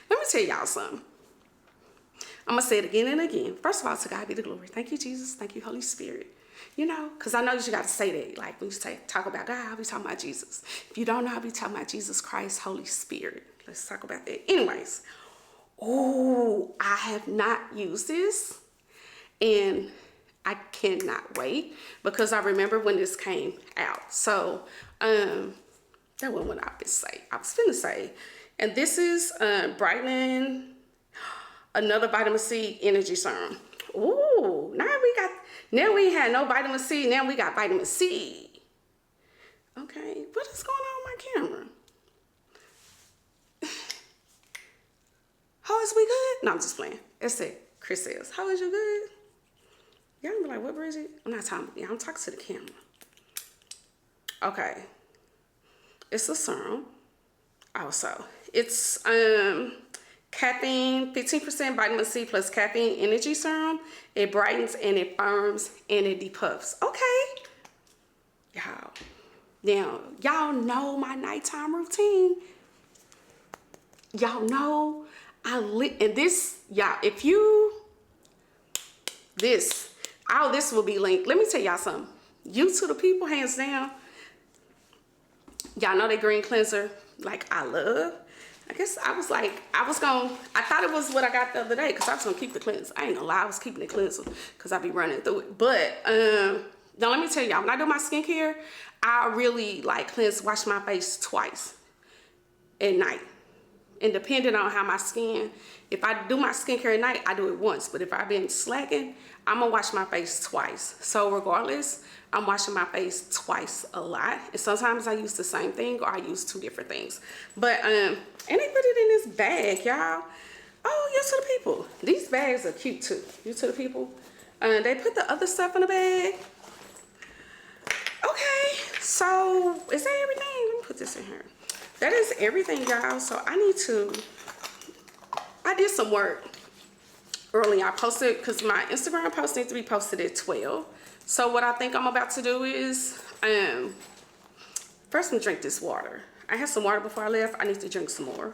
Let me tell y'all something. I'm going to say it again and again. First of all, to God be the glory. Thank you, Jesus. Thank you, Holy Spirit. You know, because I know you got to say that. Like, when you talk about God, I'll be talking about Jesus. If you don't know, I'll be talking about Jesus Christ, Holy Spirit. Let's talk about that. Anyways. Oh, I have not used this in I cannot wait because I remember when this came out. So that wasn't what I was finna say. And this is brightening, another vitamin C energy serum. Ooh, now we had no vitamin C, now we got vitamin C. Okay, what is going on with my camera? How is we good? No, I'm just playing. That's it. Chris says, how is you good? Y'all be like, what, Bridget? I'm not talking, I'm talking to the camera. Okay. It's a serum. Also, it's caffeine, 15% vitamin C plus caffeine energy serum. It brightens and it firms and it depuffs. Okay. Y'all. Now, y'all know my nighttime routine. Y'all know and this, y'all, if you, this will be linked. Let me tell y'all something. You to the people, hands down. Y'all know that green cleanser, like I love. I guess I thought it was what I got the other day because I was gonna keep the cleanser. I ain't gonna lie, I was keeping the cleanser because I be running through it. But now let me tell y'all, when I do my skincare, I really like wash my face twice at night. And depending on how my skin, if I do my skincare at night, I do it once. But if I've been slacking, I'm gonna wash my face twice. So regardless, I'm washing my face twice a lot. And sometimes I use the same thing or I use two different things. But, and they put it in this bag, y'all. Oh, you to the people. These bags are cute too. You to the people. They put the other stuff in the bag. Okay, so is that everything? Let me put this in here. That is everything, y'all. So I did some work early. I posted, because my Instagram post needs to be posted at 12. So what I think I'm about to do is, first I'm gonna drink this water. I had some water before I left. I need to drink some more.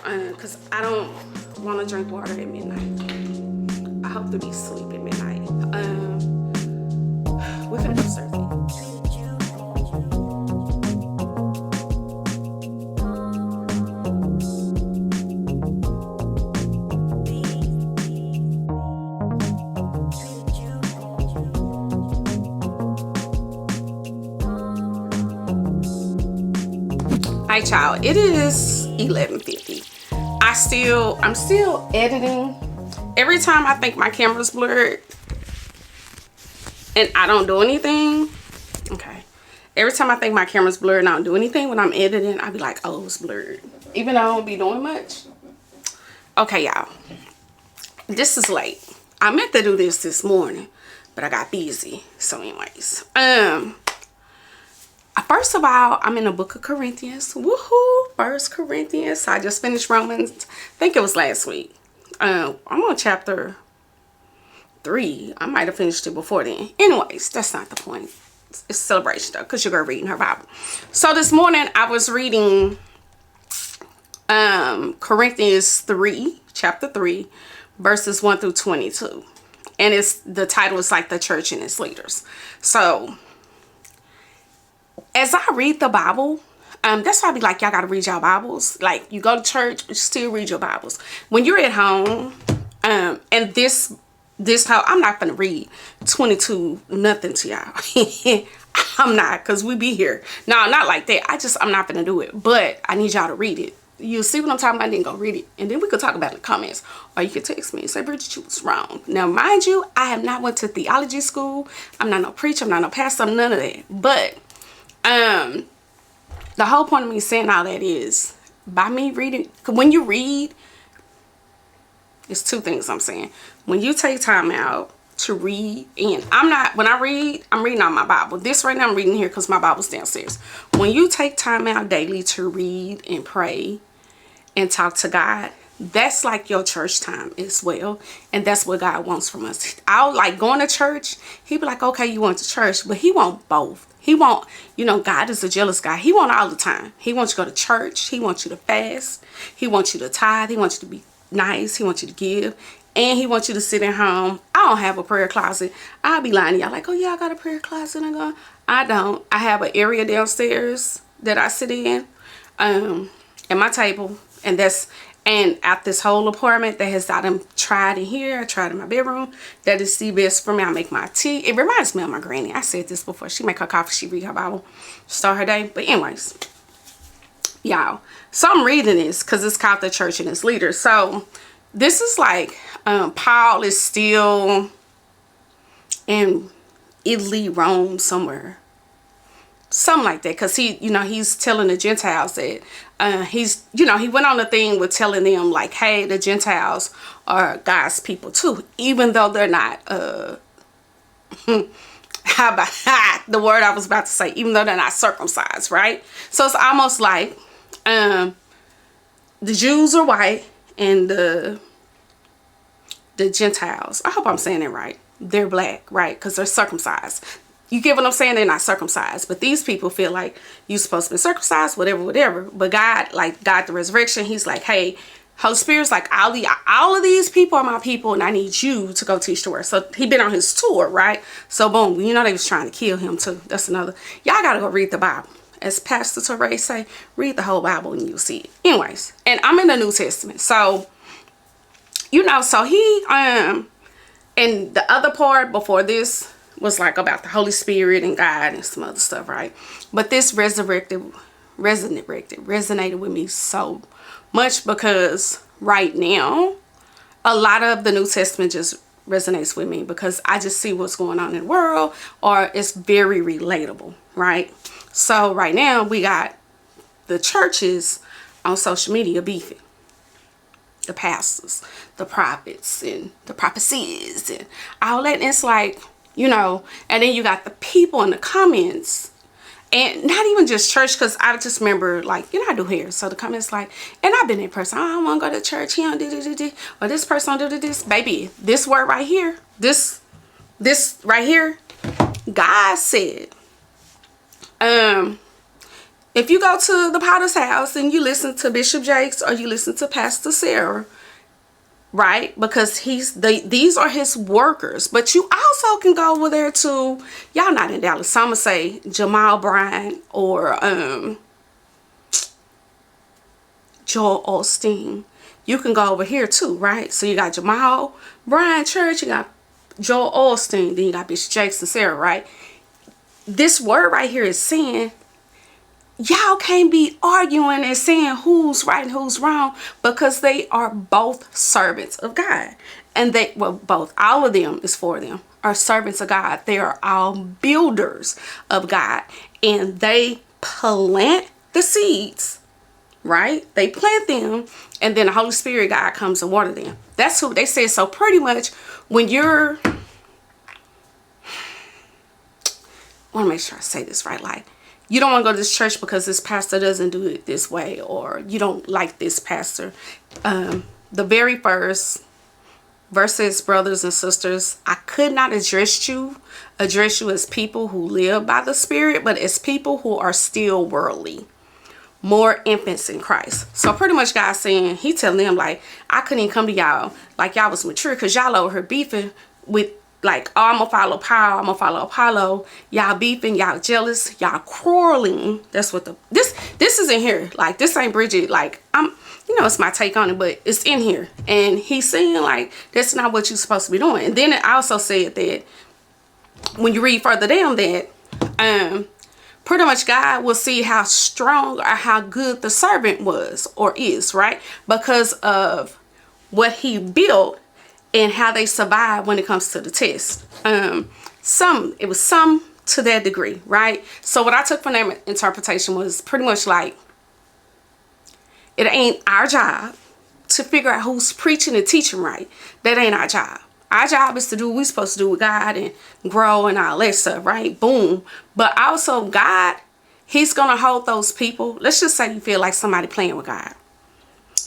Because I don't want to drink water at midnight. I hope to be asleep at midnight. We're gonna go surfing. Hi y'all, it is 11:50. I'm still editing. Every time I think my camera's blurred and I don't do anything, okay. Every time I think my camera's blurred and I don't do anything when I'm editing, I be like, oh, it's blurred. Even though I don't be doing much. Okay, y'all. This is late. I meant to do this morning, but I got busy. So anyways, first of all, I'm in the book of Corinthians. Woohoo! 1 Corinthians. I just finished Romans. I think it was last week. I'm on chapter 3. I might have finished it before then. Anyways, that's not the point. It's celebration though, because you're going to read in her Bible. So this morning I was reading Corinthians 3, chapter 3, verses 1 through 22. And the title is like the church and its leaders. So as I read the Bible, that's why I be like, y'all gotta read y'all Bibles. Like, you go to church, you still read your Bibles. When you're at home, and this how I'm not gonna read 22 nothing to y'all. I'm not, because we be here. No, not like that. I'm not gonna do it. But I need y'all to read it. You'll see what I'm talking about, then go read it. And then we could talk about it in the comments. Or you could text me and say, Bridget, you was wrong. Now, mind you, I have not went to theology school. I'm not no preacher. I'm not no pastor. I'm none of that. But the whole point of me saying all that is by me reading, when you read, it's two things I'm saying. When you take time out to read, and when I read, I'm reading on my Bible. This right now I'm reading here because my Bible's downstairs. When you take time out daily to read and pray and talk to God, that's like your church time as well. And that's what God wants from us. I'll like going to church. He be like, okay, you went to church, but he want both. He want, God is a jealous guy. He want all the time. He wants you to go to church. He wants you to fast. He wants you to tithe. He wants you to be nice. He wants you to give. And he wants you to sit at home. I don't have a prayer closet. I'll be lying to y'all like, oh yeah, I got a prayer closet. I don't. I have an area downstairs that I sit in, at my table. And And at this whole apartment that has got them tried in here, I tried in my bedroom. That is the best for me. I make my tea. It reminds me of my granny. I said this before. She make her coffee, she read her Bible, start her day. But anyways, y'all. So I'm reading this because it's called The Church and Its Leaders. So this is like Paul is still in Italy, Rome, somewhere. Something like that, because he's telling the Gentiles that he went on the thing with telling them like, hey, the Gentiles are God's people too, even though they're not how about the word I was about to say, even though they're not circumcised, right? So it's almost like the Jews are white and the Gentiles, I hope I'm saying it right, they're black, right? Because they're circumcised. You get what I'm saying? They're not circumcised. But these people feel like you're supposed to be circumcised, whatever. But God, the resurrection, he's like, hey, Holy Spirit's like, all of these people are my people, and I need you to go teach the word. So he been on his tour, right? So boom, they was trying to kill him too. That's another. Y'all got to go read the Bible. As Pastor Torrey say, read the whole Bible and you'll see it. Anyways, and I'm in the New Testament. So, so he, and the other part before this, was like about the Holy Spirit and God and some other stuff, right? But this resonated with me so much because right now, a lot of the New Testament just resonates with me because I just see what's going on in the world, or it's very relatable, right? So right now we got the churches on social media beefing. The pastors, the prophets, and the prophecies, and all that. And it's like, and then you got the people in the comments, and not even just church, because I just remember, like, I do hair, so the comments like, and I've been in person, I don't want to go to church, he don't do, or this person don't do this. Baby, this word right here, this right here, God said, if you go to the Potter's house and you listen to Bishop Jakes or you listen to Pastor Sarah, right? Because these are his workers. But you also can go over there to, y'all not in Dallas, so I'm going to say Jamal Bryant or Joel Osteen. You can go over here too, right? So you got Jamal Bryant Church, you got Joel Osteen, then you got Bishop Jakes and Sarah, right? This word right here is saying, y'all can't be arguing and saying who's right and who's wrong, because they are both servants of God. And all of them is for them, are servants of God. They are all builders of God. And they plant the seeds, right? They plant them, and then the Holy Spirit, God, comes and water them. That's who they say. So pretty much when you're, I want to make sure I say this right, like, you don't want to go to this church because this pastor doesn't do it this way, or you don't like this pastor. The very first verse says, brothers and sisters, I could not address you as people who live by the Spirit, but as people who are still worldly, more infants in Christ. So pretty much God's saying, he telling them, like, I couldn't even come to y'all like y'all was mature, because y'all over here beefing with, like, oh, I'm gonna follow Paul, I'm gonna follow Apollo. Y'all beefing, y'all jealous, y'all quarreling. That's what this is in here. Like, this ain't Bridgett. Like, it's my take on it, but it's in here. And he's saying, like, that's not what you're supposed to be doing. And then it also said that when you read further down that, pretty much God will see how strong or how good the servant was or is, right? Because of what he built and how they survive when it comes to the test. It was some to that degree, right? So what I took from that interpretation was pretty much like, it ain't our job to figure out who's preaching and teaching right. That ain't our job. Our job is to do what we're supposed to do with God and grow and all that stuff, right? Boom. But also God, he's going to hold those people. Let's just say you feel like somebody playing with God.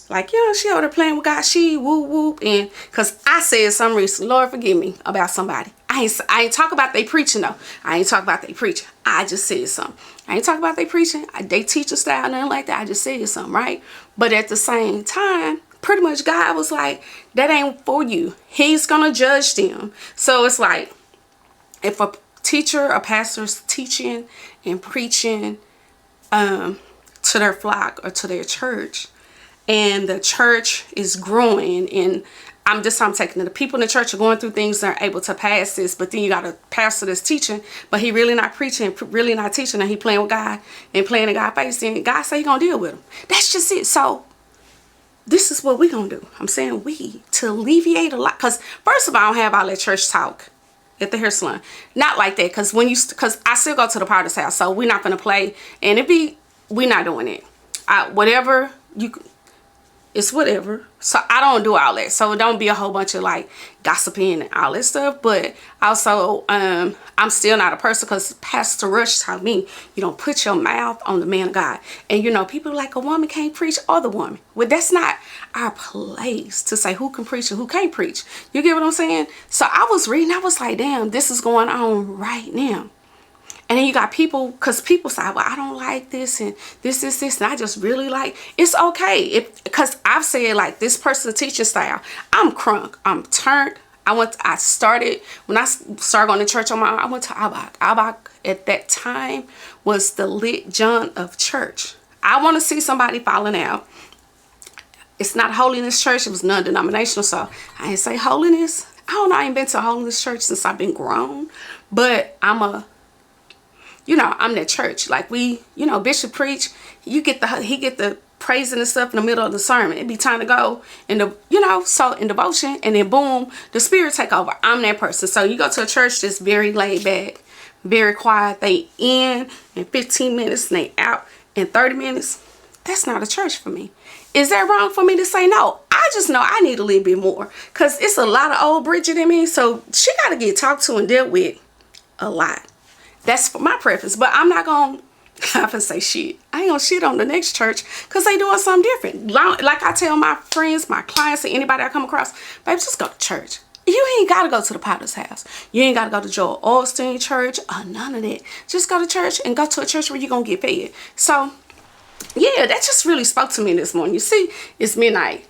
Like, she over there playing with God, she whoop whoop. And because I said something recently, Lord forgive me, about somebody. I ain't talk about they preaching though. I ain't talk about they preaching. I just said something. I ain't talk about they preaching. They teach a style, nothing like that. I just said something, right? But at the same time, pretty much God was like, that ain't for you. He's going to judge them. So it's like, if a teacher, a pastor's teaching and preaching to their flock or to their church, and the church is growing, and I'm taking it. The people in the church are going through things that are able to pass this, but then you got a pastor that's teaching, but he really not preaching, really not teaching, and he playing with God and playing in God's face, and God say he gonna deal with him. That's just it. So this is what we gonna do. I'm saying to alleviate a lot, because first of all, I don't have all that church talk at the hair salon. Not like that, because because I still go to the Potter's house, so we're not gonna play, and we're not doing it. Whatever you, it's whatever. So I don't do all that. So it don't be a whole bunch of like gossiping and all that stuff. But also, I'm still not a person, because Pastor Rush taught me, you don't put your mouth on the man of God. And you know, people like a woman can't preach or the woman. Well, that's not our place to say who can preach and who can't preach. You get what I'm saying? So I was reading, I was like, damn, this is going on right now. And then you got people, because people say, well, I don't like this and this, and I just really like, it's okay. Because I've said, like, this person's teaching style, I'm crunk, I'm turned. I started, when I started going to church on my own, I went to Abak. Abak at that time was the lit John of church. I want to see somebody falling out. It's not holiness church, it was non-denominational, so I ain't say holiness. I don't know, I ain't been to a holiness church since I've been grown, but I'm that church. Like Bishop preach, he get the praising and stuff in the middle of the sermon. It be time to go in so in devotion, and then boom, the spirit take over. I'm that person. So you go to a church that's very laid back, very quiet. They in 15 minutes and they out in 30 minutes. That's not a church for me. Is that wrong for me to say no? I just know I need a little bit more, because it's a lot of old Bridgett in me, so she got to get talked to and dealt with a lot. That's for my preference, but I'm not going to say shit. I ain't going to shit on the next church, because they doing something different. Like I tell my friends, my clients, and anybody I come across, baby, just go to church. You ain't got to go to the Potter's house. You ain't got to go to Joel Osteen church or none of that. Just go to church, and go to a church where you're going to get fed. So, yeah, that just really spoke to me this morning. You see, it's midnight.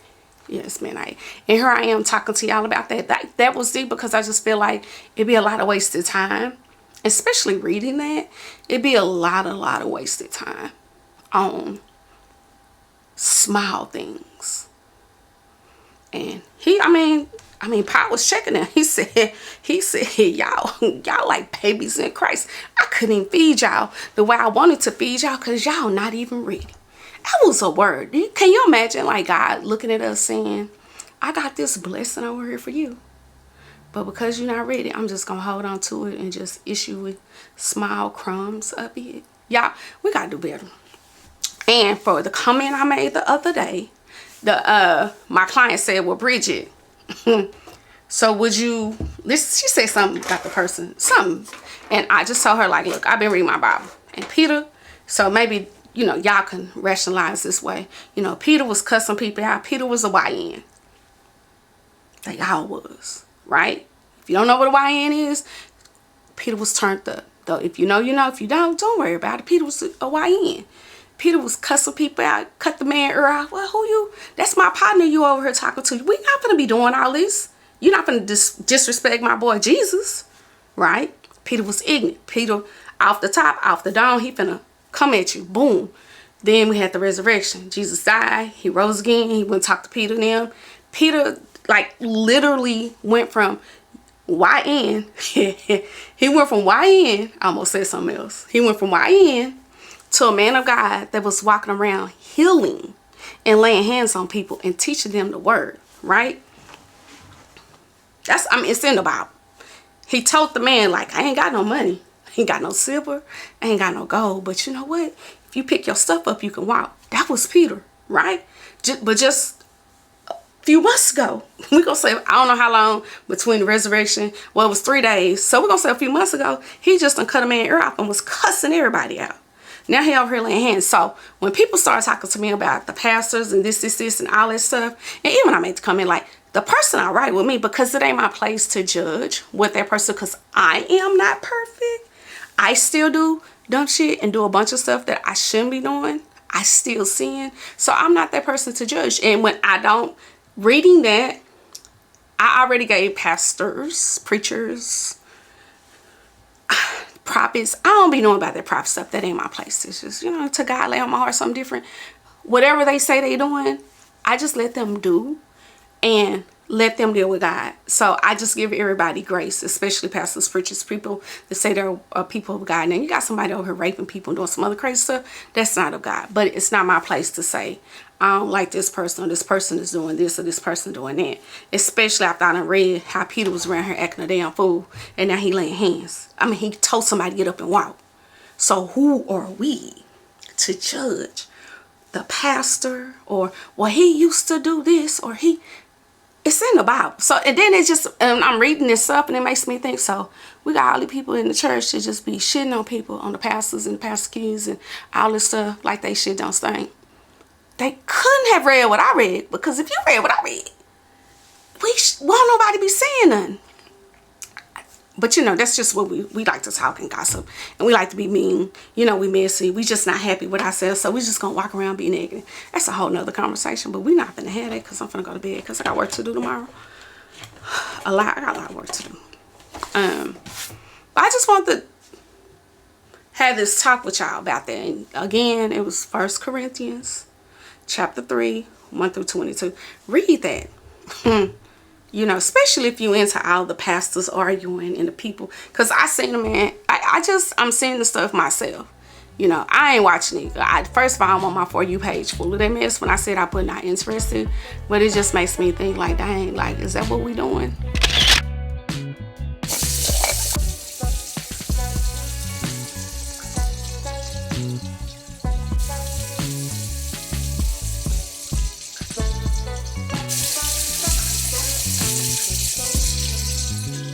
Yeah, it's midnight. And here I am talking to y'all about that. That was deep, because I just feel like it'd be a lot of wasted time. Especially reading that, it'd be a lot of wasted time on small things. And Paul was checking them. He said, y'all like babies in Christ. I couldn't even feed y'all the way I wanted to feed y'all, because y'all not even ready. That was a word. Can you imagine, like, God looking at us saying, I got this blessing over here for you, but because you're not ready, I'm just going to hold on to it and just issue with small crumbs of it. Y'all, we got to do better. And for the comment I made the other day, my client said, well, Bridgett, so would you, she said something about the person, something. And I just told her, like, look, I've been reading my Bible. And Peter, so maybe, y'all can rationalize this way. Peter was cussing people out. Peter was a YN. They all was. Right? If you don't know what a YN is, Peter was turned up. Though if you know, you know. If you don't worry about it. Peter was a YN. Peter was cussing people out, cut the man ear out. Well, who you? That's my partner you over here talking to. We not gonna be doing all this. You're not gonna disrespect my boy Jesus. Right? Peter was ignorant. Peter, off the top, off the dome, he finna come at you. Boom. Then we had the resurrection. Jesus died. He rose again. He went and talked to Peter and them. Peter, like, literally went from YN. He went from YN. I almost said something else. He went from YN to a man of God that was walking around healing and laying hands on people and teaching them the word. Right? It's in the Bible. He told the man, like, I ain't got no money. I ain't got no silver. I ain't got no gold. But you know what? If you pick your stuff up, you can walk. That was Peter. Right? But just few months ago, we're gonna say, I don't know how long between the resurrection, well, it was 3 days, so we're gonna say a few months ago, he just done cut a man ear off and was cussing everybody out. Now he over here laying hands. So when people start talking to me about the pastors and this and all that stuff, and even I made the comment, like, the person all right with me, because it ain't my place to judge what that person, because I am not perfect. I still do dumb shit and do a bunch of stuff that I shouldn't be doing. I still sin. So I'm not that person to judge. And when I don't, reading that, I already gave pastors, preachers, prophets. I don't be knowing about that prophet stuff. That ain't my place. It's just, to God lay on my heart something different. Whatever they say they doing, I just let them do and let them deal with God. So I just give everybody grace, especially pastors, preachers, people that say they're people of God. Now you got somebody over here raping people and doing some other crazy stuff. That's not of God. But it's not my place to say, I don't like this person, or this person is doing this, or this person doing that. Especially after I done read how Peter was around here acting a damn fool, and now he laying hands. I mean, he told somebody to get up and walk. So who are we to judge the pastor, or, well, he used to do this, or he... It's in the Bible. So, and then it's just, I'm reading this up and it makes me think, so we got all the people in the church to just be shitting on people, on the pastors and the pastor keys and all this stuff like they shit don't stink. They couldn't have read what I read, because if you read what I read, won't nobody be saying nothing. But you know, that's just what we like to talk and gossip. And we like to be mean. You know, we messy. We just not happy with ourselves. So we just going to walk around be negative. That's a whole nother conversation. But we not going to have that, because I'm going to go to bed, because I got work to do tomorrow. I got a lot of work to do. But I just want to have this talk with y'all about that. And again, it was 1 Corinthians chapter 3, 1 through 22. Read that. You know, especially if you into all the pastors arguing and the people. Because I seen them, man. I'm seeing the stuff myself. You know, I ain't watching it. First of all, I'm on my For You page full of that mess when I said I put not interested. But it just makes me think like, dang, like, is that what we doing?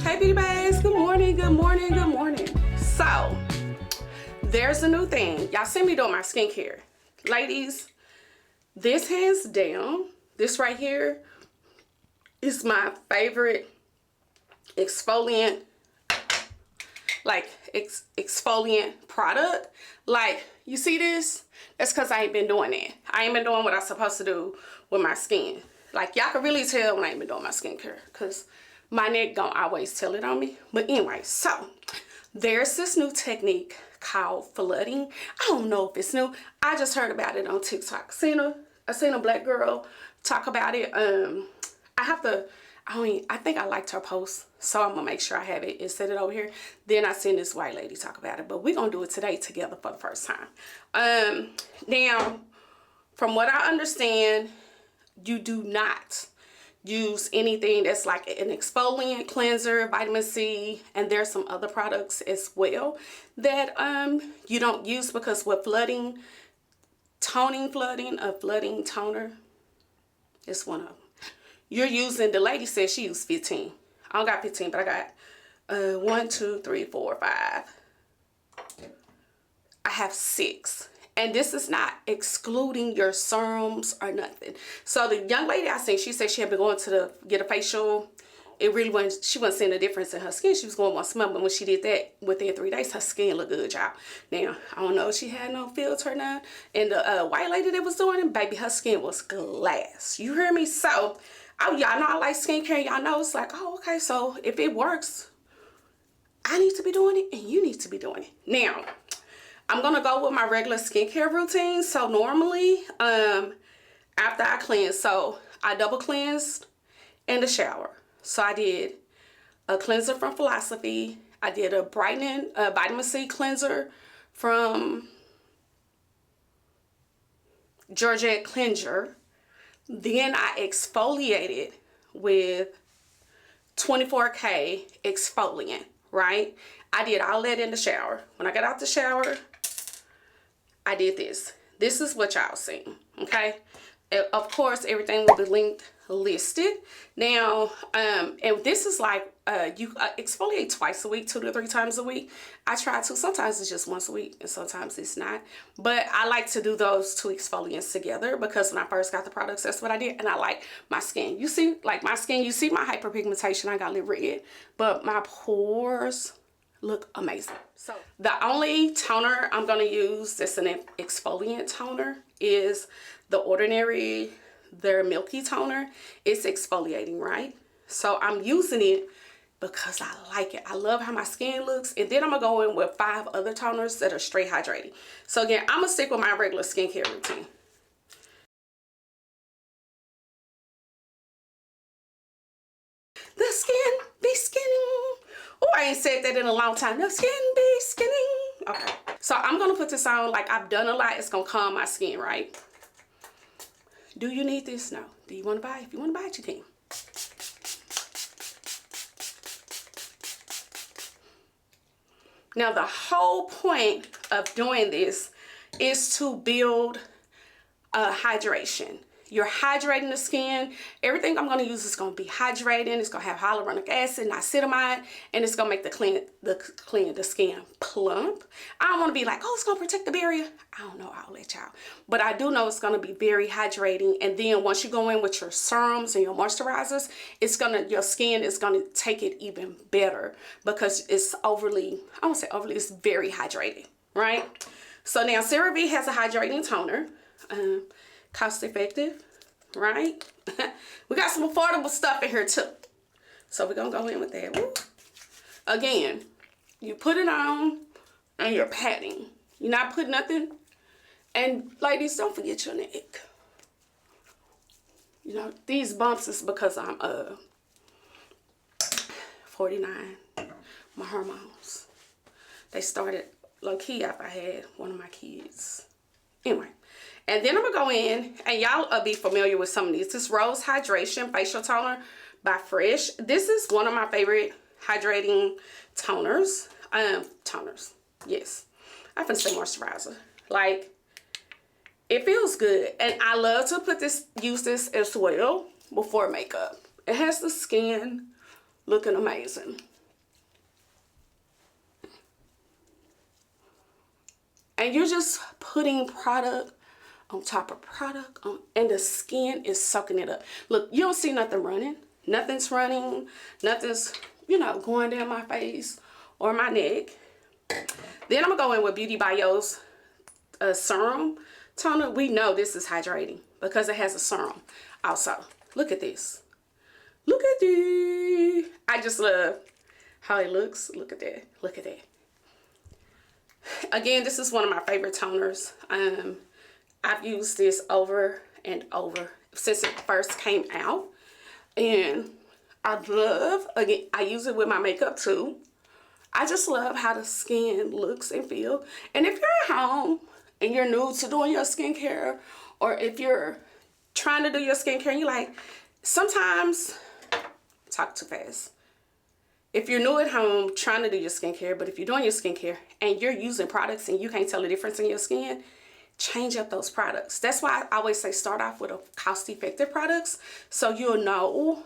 Hey Beauty Babes, good morning, good morning, good morning. So, there's a new thing. Y'all see me doing my skincare. Ladies, this hands down, this right here is my favorite exfoliant, like exfoliant product. Like, you see this? That's because I ain't been doing that. I ain't been doing what I'm supposed to do with my skin. Like, y'all can really tell when I ain't been doing my skincare, because my neck don't always tell it on me. But anyway, so there's this new technique called flooding. I don't know if it's new. I just heard about it on TikTok. I seen a black girl talk about it. I think I liked her post, so I'm gonna make sure I have it and set it over here. Then I seen this white lady talk about it, but we're gonna do it today together for the first time. Now, from what I understand, you do not use anything that's like an exfoliant, cleanser, vitamin C, and there's some other products as well that you don't use, because with flooding, a flooding toner is one of them. You're using, the lady said she used 15. I don't got 15, but I got 1, 2, 3, 4, 5. I have 6. And this is not excluding your serums or nothing. So the young lady I seen, she said she had been going to get a facial. It really wasn't, she wasn't seeing a difference in her skin. She was going once a month, but when she did that, within 3 days, her skin looked good, y'all. Now, I don't know if she had no filter now. And the white lady that was doing it, baby, her skin was glass. You hear me? So, y'all know I like skincare. Y'all know it's like, oh, okay, so if it works, I need to be doing it and you need to be doing it. Now, I'm going to go with my regular skincare routine. So normally, after I cleanse, so I double cleansed in the shower. So I did a cleanser from Philosophy. I did a brightening, vitamin C cleanser from Bridgett cleanser. Then I exfoliated with 24K exfoliant, right? I did all that in the shower. When I got out the shower, I did this. This is what y'all seen, okay? Of course, everything will be linked, listed. Now, and this is like, you exfoliate twice a week, 2 to 3 times a week. I try to. Sometimes it's just once a week, and sometimes it's not. But I like to do those 2 exfoliants together, because when I first got the products, that's what I did. And I like my skin. You see, like my skin, you see my hyperpigmentation. I got a little red, but my pores look amazing. So the only toner I'm going to use that's an exfoliant toner is the Ordinary, their Milky Toner. It's exfoliating, right? So I'm using it because I like it. I love how my skin looks. And then I'm going to go in with 5 other toners that are straight hydrating. So again, I'm going to stick with my regular skincare routine. The skin be skinning. Oh, I ain't said that in a long time. The skin be skinning. Okay. So I'm going to put this on like I've done a lot. It's going to calm my skin, right? Do you need this? No. Do you want to buy it? If you want to buy it, you can. Now, the whole point of doing this is to build hydration. You're hydrating the skin. Everything I'm going to use is going to be hydrating. It's going to have hyaluronic acid, niacinamide, and it's going to make the skin plump. I don't want to be like, oh, it's going to protect the barrier. I don't know. I'll let y'all. But I do know it's going to be very hydrating. And then once you go in with your serums and your moisturizers, your skin is going to take it even better because it's overly, I won't say overly, it's very hydrated, right? So now CeraVe has a hydrating toner. Cost effective, right? We got some affordable stuff in here too. So we're gonna go in with that. Woo. Again, you put it on and you're patting. You're not putting nothing. And ladies, don't forget your neck. You know, these bumps is because I'm 49. My hormones. They started low key after I had one of my kids. Anyway. And then I'm going to go in, and y'all will be familiar with some of these. This Rose Hydration Facial Toner by Fresh. This is one of my favorite hydrating toners. Yes. I'm going to say moisturizer. Like, it feels good. And I love to use this as well before makeup. It has the skin looking amazing. And you're just putting product on top of product and the skin is soaking it up. Look, you don't see nothing running. Nothing's running. Nothing's, you know, going down my face or my neck. Then I'm going to go in with Beauty Babes serum toner. We know this is hydrating because it has a serum also. Look at this. Look at this. I just love how it looks. Look at that. Look at that. Again, this is one of my favorite toners. I've used this over and over since it first came out. And I love, again, I use it with my makeup too. I just love how the skin looks and feels. And if you're at home and you're new to doing your skincare, or if you're trying to do your skincare and you're like, sometimes, talk too fast. If you're new at home trying to do your skincare, but if you're doing your skincare and you're using products and you can't tell the difference in your skin, change up those products. That's why I always say start off with a cost-effective products so you'll know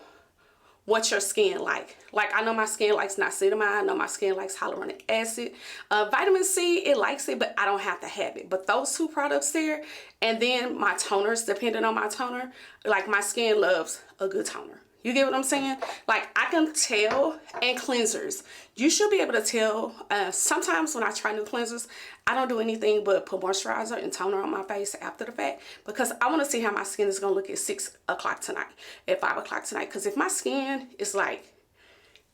what your skin like. Like, I know my skin likes niacinamide. I know my skin likes hyaluronic acid. Vitamin C, it likes it, but I don't have to have it. But those two products there, and then my toners, depending on my toner, like my skin loves a good toner. You get what I'm saying? Like, I can tell, and cleansers. You should be able to tell. Sometimes when I try new cleansers, I don't do anything but put moisturizer and toner on my face after the fact because I want to see how my skin is going to look at 6 o'clock tonight, at 5 o'clock tonight. Because if my skin is like,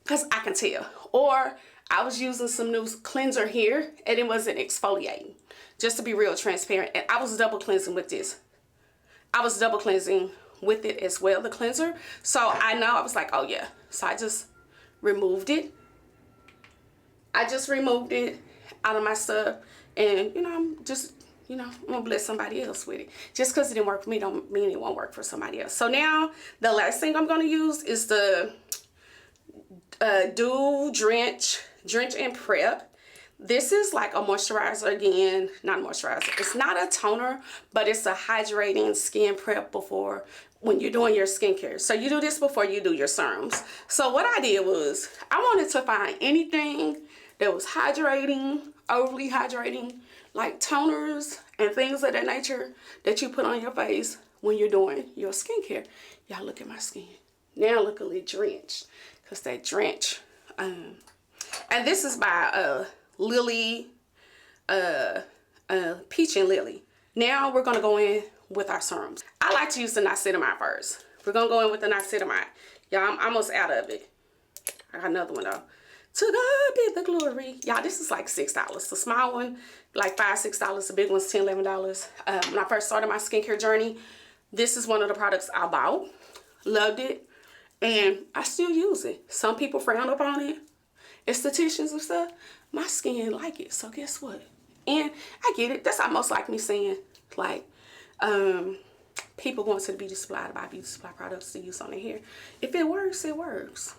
because I can tell. Or I was using some new cleanser here and it wasn't exfoliating. Just to be real transparent. And I was double cleansing with this. I was double cleansing with it as well, the cleanser. So I know, I was like, oh yeah. So I just removed it. I just removed it out of my stuff. And, you know, I'm just, you know, I'm gonna bless somebody else with it. Just because it didn't work for me don't mean it won't work for somebody else. So now, the last thing I'm gonna use is the Dew Drench and Prep. This is like a moisturizer again, not a moisturizer. It's not a toner, but it's a hydrating skin prep before when you're doing your skincare. So you do this before you do your serums. So what I did was I wanted to find anything that was hydrating, overly hydrating, like toners and things of that nature that you put on your face when you're doing your skincare. Y'all look at my skin. Now look a little drenched because that drench. And this is by Lily, Peach and Lily. Now we're gonna go in with our serums. I like to use the niacinamide first. We're gonna go in with the niacinamide. Y'all, I'm almost out of it. I got another one though. To God be the glory. Y'all, this is like $6. The small one, like $5, $6. The big one's $10, $11. When I first started my skincare journey, this is one of the products I bought. Loved it. And I still use it. Some people frown upon it. Estheticians and stuff. My skin like it. So guess what? And I get it. That's almost like me saying, like, people going to the beauty supply to buy beauty supply products to use on their hair. If it works, it works.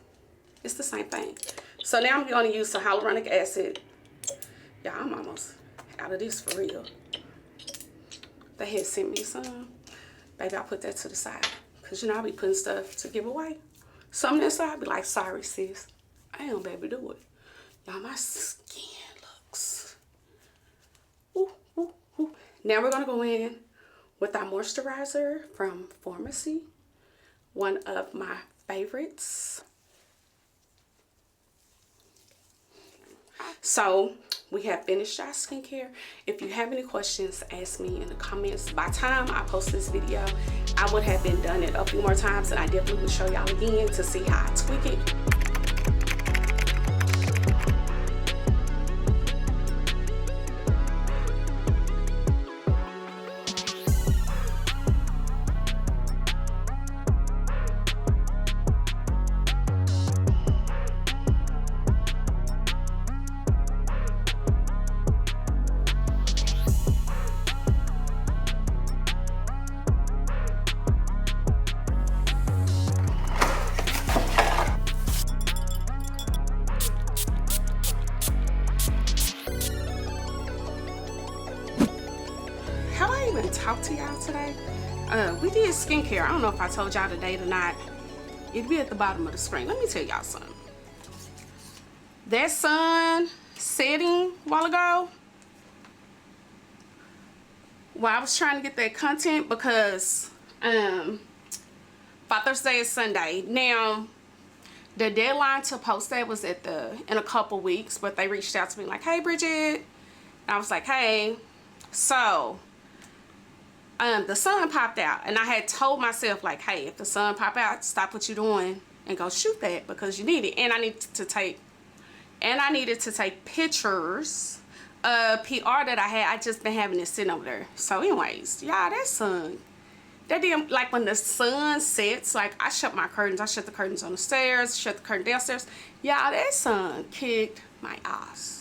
It's the same thing. So now I'm going to use some hyaluronic acid. Yeah, I'm almost out of this for real. They had sent me some. Baby, I put that to the side. Because, you know, I'll be putting stuff to give away. Some of this I'll be like, sorry, sis. I ain't gonna be able to do it. Y'all, my skin looks... Ooh, ooh, ooh. Now we're going to go in with our moisturizer from Pharmacy. One of my favorites. So we have finished our skincare. If you have any questions, ask me in the comments. By the time I post this video, I would have been done it a few more times, and I definitely will show y'all again to see how I tweak it. Talk to y'all today. We did skincare. I don't know if I told y'all the date or not. It'll be at the bottom of the screen. Let me tell y'all something. That sun setting a while ago, while I was trying to get that content, because Father's Day is Sunday. Now, the deadline to post that was in a couple weeks, but they reached out to me like, hey, Bridget. And I was like, hey. So the sun popped out, and I had told myself like, hey, if the sun pop out, stop what you're doing and go shoot that, because you need it. And I needed to take pictures of PR that I had. I just been having it sitting over there. So anyways, y'all, that sun, that damn, like when the sun sets, like I shut my curtains. I shut the curtains on the stairs, shut the curtain downstairs. Y'all, that sun kicked my ass.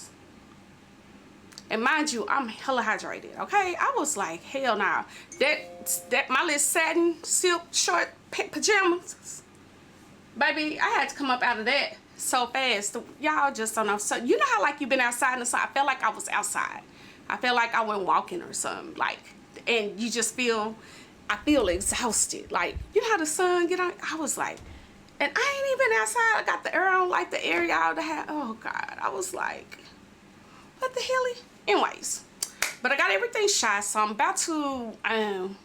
And mind you, I'm hella hydrated, okay? I was like, hell nah. That my little satin silk short pajamas, baby, I had to come up out of that so fast. Y'all just don't know. So you know how like you've been outside and so I felt like I was outside. I felt like I went walking or something, like, and you just I feel exhausted. Like, you know how the sun get on? I was like, and I ain't even outside. I got the air on, like the air y'all to have. Oh God, I was like, what the hell? Anyways, but I got everything shot, so I'm about to,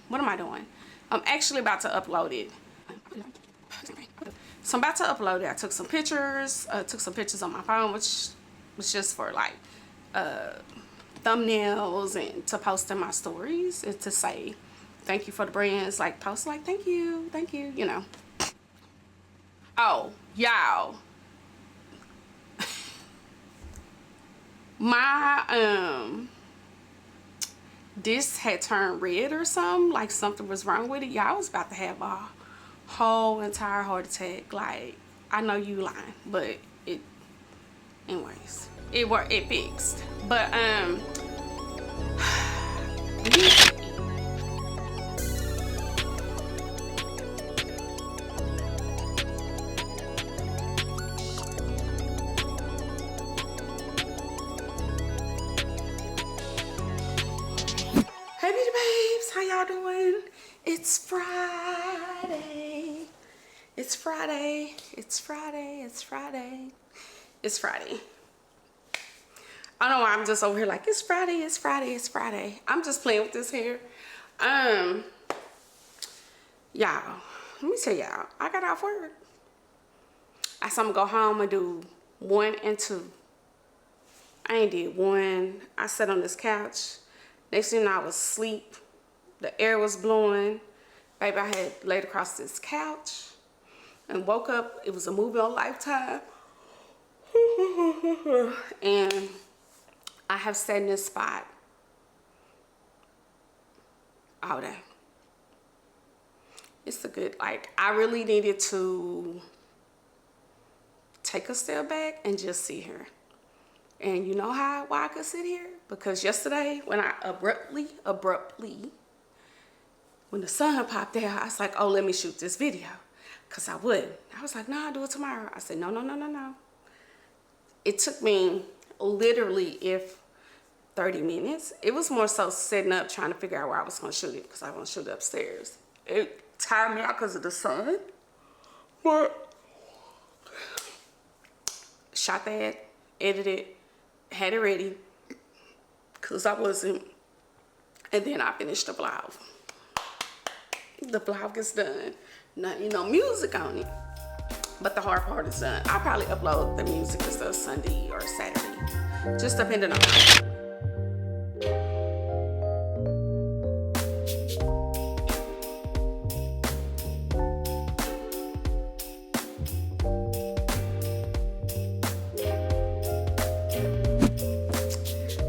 what am I doing? I'm actually about to upload it. So I'm about to upload it. I took some pictures on my phone, which was just for like, thumbnails and to post in my stories and to say thank you for the brands, like post like, thank you, you know. Oh, y'all. My this had turned red or something, like something was wrong with it. Y'all, I was about to have a whole entire heart attack. Like, I know you lying, but it, anyways, it fixed. But hey beauty babes, how y'all doing? It's Friday. It's Friday. It's Friday. It's Friday. It's Friday. I don't know why I'm just over here like, it's Friday, it's Friday, it's Friday. I'm just playing with this hair. Y'all, let me tell y'all, I got off work. I said I'm gonna go home and do 1 and 2. I ain't did 1. I sat on this couch. Next thing I was asleep. The air was blowing. Baby, I had laid across this couch and woke up. It was a movie on Lifetime. And I have sat in this spot all day. It's a good, like, I really needed to take a step back and just sit here. And you know why I could sit here? Because yesterday when I abruptly, when the sun popped out, I was like, oh, let me shoot this video. Because I would. I was like, no, I'll do it tomorrow. I said, no. It took me literally 30 minutes. It was more so setting up, trying to figure out where I was going to shoot it, because I want to shoot it upstairs. It tired me out because of the sun. But shot that, edited, had it ready, because I wasn't. And then I finished the vlog. The vlog is done. Nothing, no music on it. But the hard part is done. I'll probably upload the music and stuff Sunday or Saturday. Just depending on.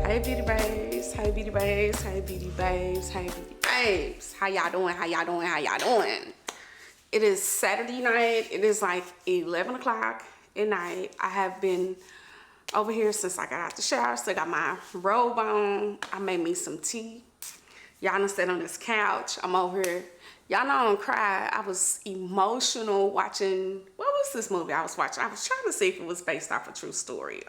Hey beauty babes, hey beauty babes, hey beauty babes, hey beauty babes. How y'all doing? How y'all doing? How y'all doing? It is Saturday night. It is like 11 o'clock at night. I have been over here since I got out the shower. Still got my robe on. I made me some tea. Y'all done sat on this couch. I'm over here. Y'all know I don't cry. I was emotional watching, what was this movie I was watching? I was trying to see if it was based off a true story.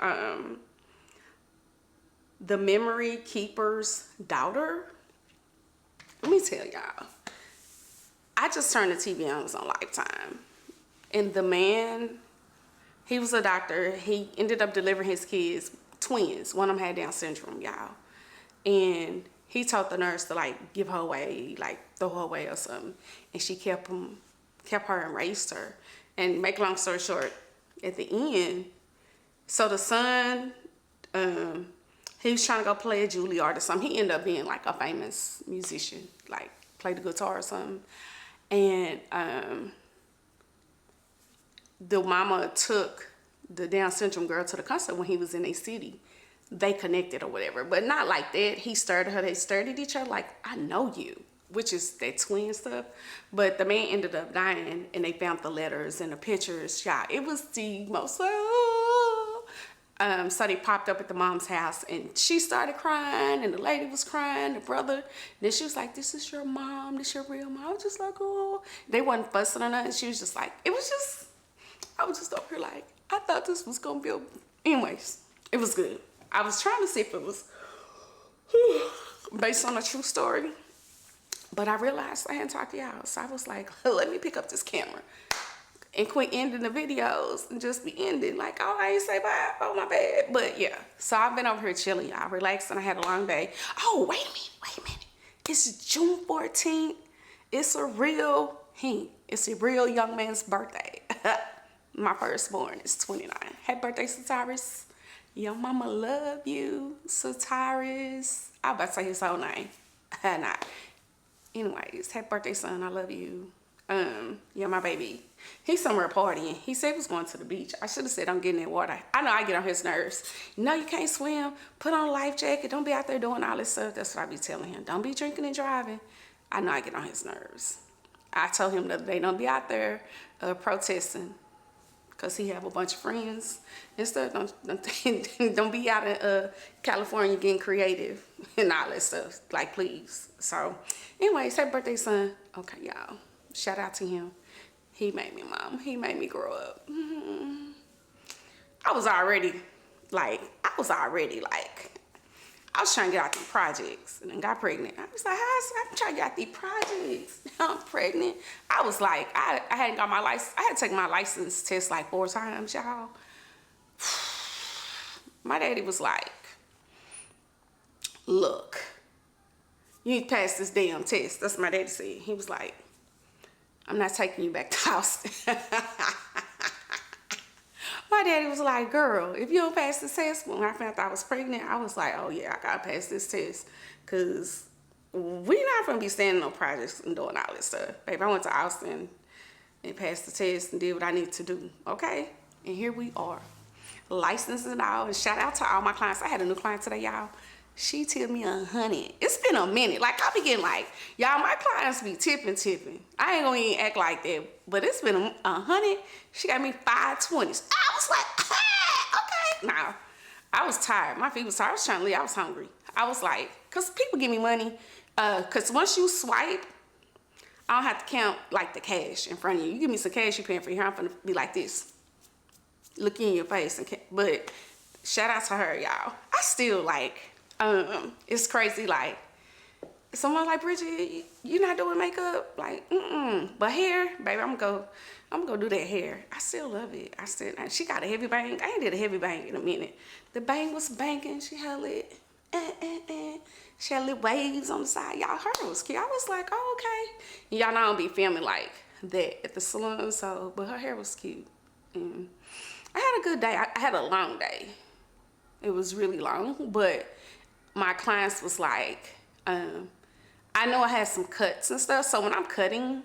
The Memory Keeper's Daughter. Let me tell y'all. I just turned the TV on, it was on Lifetime. And the man, he was a doctor. He ended up delivering his kids, twins. One of them had Down syndrome, y'all. And he told the nurse to like give her away, like throw her away or something. And she kept her and raised her. And make a long story short, at the end, so the son, he was trying to go play a Juilliard or something. He ended up being like a famous musician, like play the guitar or something. And the mama took the Down syndrome girl to the concert when he was in a city. They connected or whatever, but not like that. He stared at her. They stared at each other like, I know you, which is that twin stuff. But the man ended up dying, and they found the letters and the pictures. Yeah, it was the most. So they popped up at the mom's house, and she started crying, and the lady was crying, the brother. Then she was like, this is your mom, this your real mom. I was just like, oh. They wasn't fussing or nothing. She was just like, I was just up here like, I thought this was going to be, anyways, it was good. I was trying to see if it was based on a true story, but I realized I hadn't talked to y'all. So I was like, let me pick up this camera and quit ending the videos and just be ending like, oh, I ain't say bye, oh my bad. But yeah, so I've been over here chilling, y'all, relaxing. I had a long day. Oh, wait a minute. It's June 14th. It's a real young man's birthday. My firstborn is 29. Happy birthday, Sataris. Your mama love you, Sataris. I was about to say his whole name. Nah. Anyways, happy birthday, son. I love you. Yeah, my baby. He's somewhere partying. He said he was going to the beach. I should have said I'm getting in water. I know I get on his nerves. No, you can't swim. Put on a life jacket. Don't be out there doing all this stuff. That's what I be telling him. Don't be drinking and driving. I know I get on his nerves. I told him the other day, don't be out there protesting, because he have a bunch of friends and stuff. Don't be out in California getting creative and all that stuff. Like, please. So, anyways, happy birthday, son. Okay, y'all. Shout out to him. He made me, mom. He made me grow up. I was already I was trying to get out these projects and then got pregnant. I was like, I'm trying to get out these projects. Now I'm pregnant. I was like, I hadn't got my license. I had to take my license test like 4 times, y'all. My daddy was like, look, you need to pass this damn test. That's what my daddy said. He was like, I'm not taking you back to Austin. My daddy was like, girl, if you don't pass this test, when I found out I was pregnant, I was like, oh yeah, I gotta pass this test. Cause we're not gonna be standing on projects and doing all this stuff. Babe, I went to Austin and passed the test and did what I need to do, okay? And here we are. Licensed and all, and shout out to all my clients. I had a new client today, y'all. She tipped me 100. It's been a minute. Like, I be getting like, y'all, my clients be tipping. I ain't gonna even act like that. But it's been 100. She got me 520s. I was like, hey, okay. Nah, I was tired. My feet was tired. I was trying to leave. I was hungry. I was like, because people give me money. Because once you swipe, I don't have to count like the cash in front of you. You give me some cash you paying for here, I'm gonna be like this. Look in your face. But shout out to her, y'all. I still like, it's crazy. Like, someone like, Bridgett, you not doing makeup? Like, But hair, baby, I'm gonna go do that hair. I still love it. She got a heavy bang. I ain't did a heavy bang in a minute. The bang was banging. She had it. She had little waves on the side. Y'all, her was cute. I was like, oh, okay. Y'all know I don't be filming like that at the salon, so, but her hair was cute. And I had a good day. I had a long day. It was really long, but my clients was like, I know I had some cuts and stuff, so when I'm cutting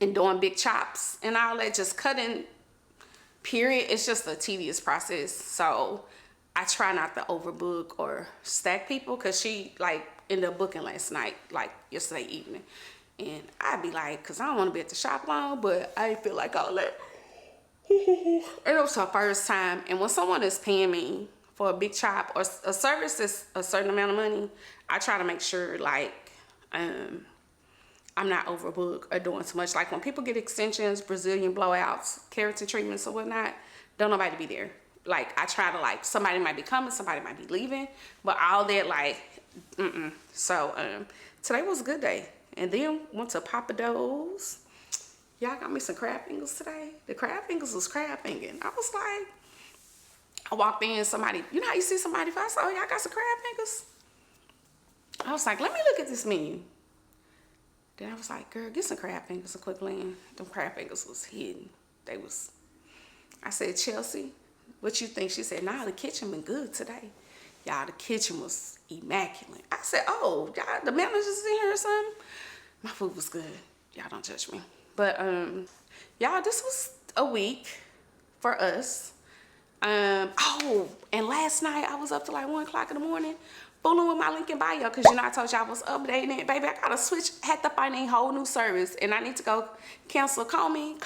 and doing big chops and all that, just cutting, period, it's just a tedious process. So I try not to overbook or stack people, because she like ended up booking last night, like yesterday evening. And I'd be like, because I don't want to be at the shop long, but I didn't feel like all that. And it was her first time. And when someone is paying me for a big chop or a service that's a certain amount of money, I try to make sure like I'm not overbooked or doing too much. Like when people get extensions, Brazilian blowouts, keratin treatments or whatnot, don't nobody be there. Like I try to like, somebody might be coming, somebody might be leaving, but all that like, So today was a good day. And then went to Papa Do's. Y'all got me some crab fingers today. The crab fingers was crab fingering. I was like, I walked in, somebody, you know how you see somebody first, oh, y'all got some crab fingers? I was like, let me look at this menu. Then I was like, girl, get some crab fingers, a quick land. Them crab fingers was hidden. I said, Chelsea, what you think? She said, nah, the kitchen been good today. Y'all, the kitchen was immaculate. I said, oh, y'all, the manager's in here or something? My food was good. Y'all don't judge me. But, y'all, this was a week for us. Oh, and last night I was up to like 1 o'clock in the morning fooling with my link in bio, because you know I told you I was updating it. Baby, I gotta switch, had to find a whole new service, and I need to go cancel Call Me.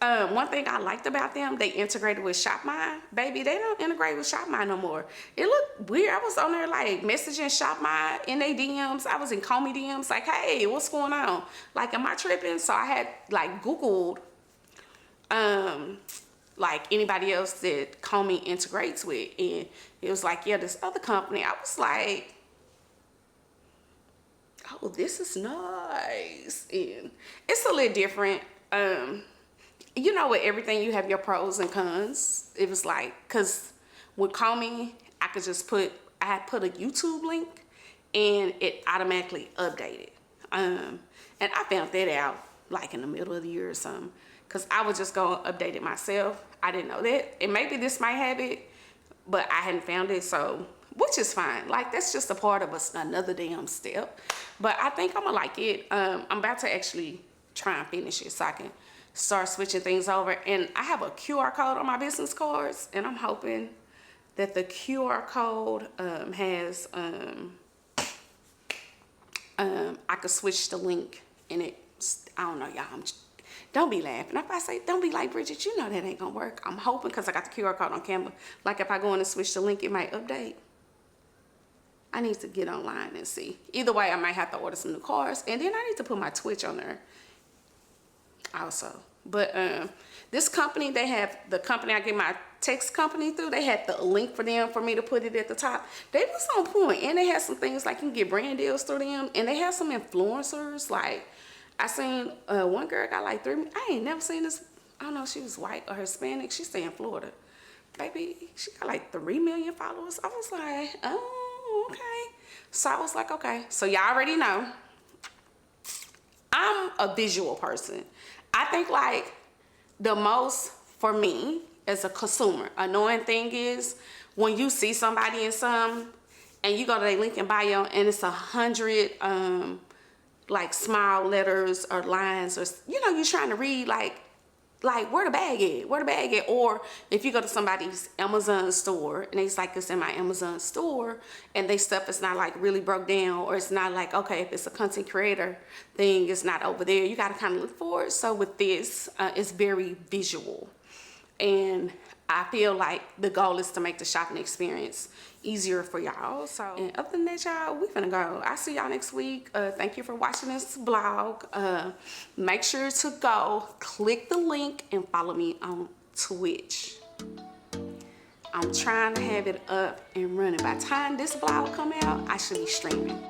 One thing I liked about them, they integrated with ShopMine. Baby, they don't integrate with ShopMine no more. It looked weird. I was on there like messaging ShopMine in their DMs. I was in Call Me DMs like, hey, what's going on? Like, am I tripping? So I had like Googled like anybody else that Call Me integrates with, and it was like, yeah, this other company. I was like, oh, this is nice. And it's a little different. You know, with everything you have your pros and cons. It was like, because with Call Me, I could just I had put a YouTube link and it automatically updated. And I found that out like in the middle of the year or something, because I was just going to update it myself. I didn't know that. And maybe this might have it, but I hadn't found it, so, which is fine. Like, that's just a part of another damn step. But I think I'm going to like it. I'm about to actually try and finish it so I can start switching things over. And I have a QR code on my business cards, and I'm hoping that the QR code has, I could switch the link, and I don't know, y'all. Don't be laughing. If I say, don't be like, Bridgett, you know that ain't gonna work. I'm hoping, because I got the QR code on camera, like if I go in and switch the link, it might update. I need to get online and see. Either way, I might have to order some new cards, and then I need to put my Twitch on there also. But this company, they have, the company I get my text company through, they had the link for them for me to put it at the top. They was on point, and they had some things like you can get brand deals through them, and they have some influencers. Like, I seen one girl got like 3, I ain't never seen this, I don't know if she was white or Hispanic, she stay in Florida. Baby, she got like 3 million followers. I was like, oh, okay. So I was like, okay. So y'all already know, I'm a visual person. I think like the most, for me as a consumer, annoying thing is when you see somebody in some, and you go to their link in bio and it's 100 like small letters or lines, or, you know, you're trying to read like like, where the bag at? Where the bag at? Or if you go to somebody's Amazon store and it's like, it's in my Amazon store, and they stuff is not like really broke down, or it's not like, okay, if it's a content creator thing, it's not over there. You got to kind of look for it. So with this, it's very visual, and I feel like the goal is to make the shopping experience easier for y'all. So, and other than that, y'all, we finna go. I'll see y'all next week. Thank you for watching this vlog. Make sure to go click the link and follow me on Twitch. I'm trying to have it up and running. By the time this vlog come out, I should be streaming.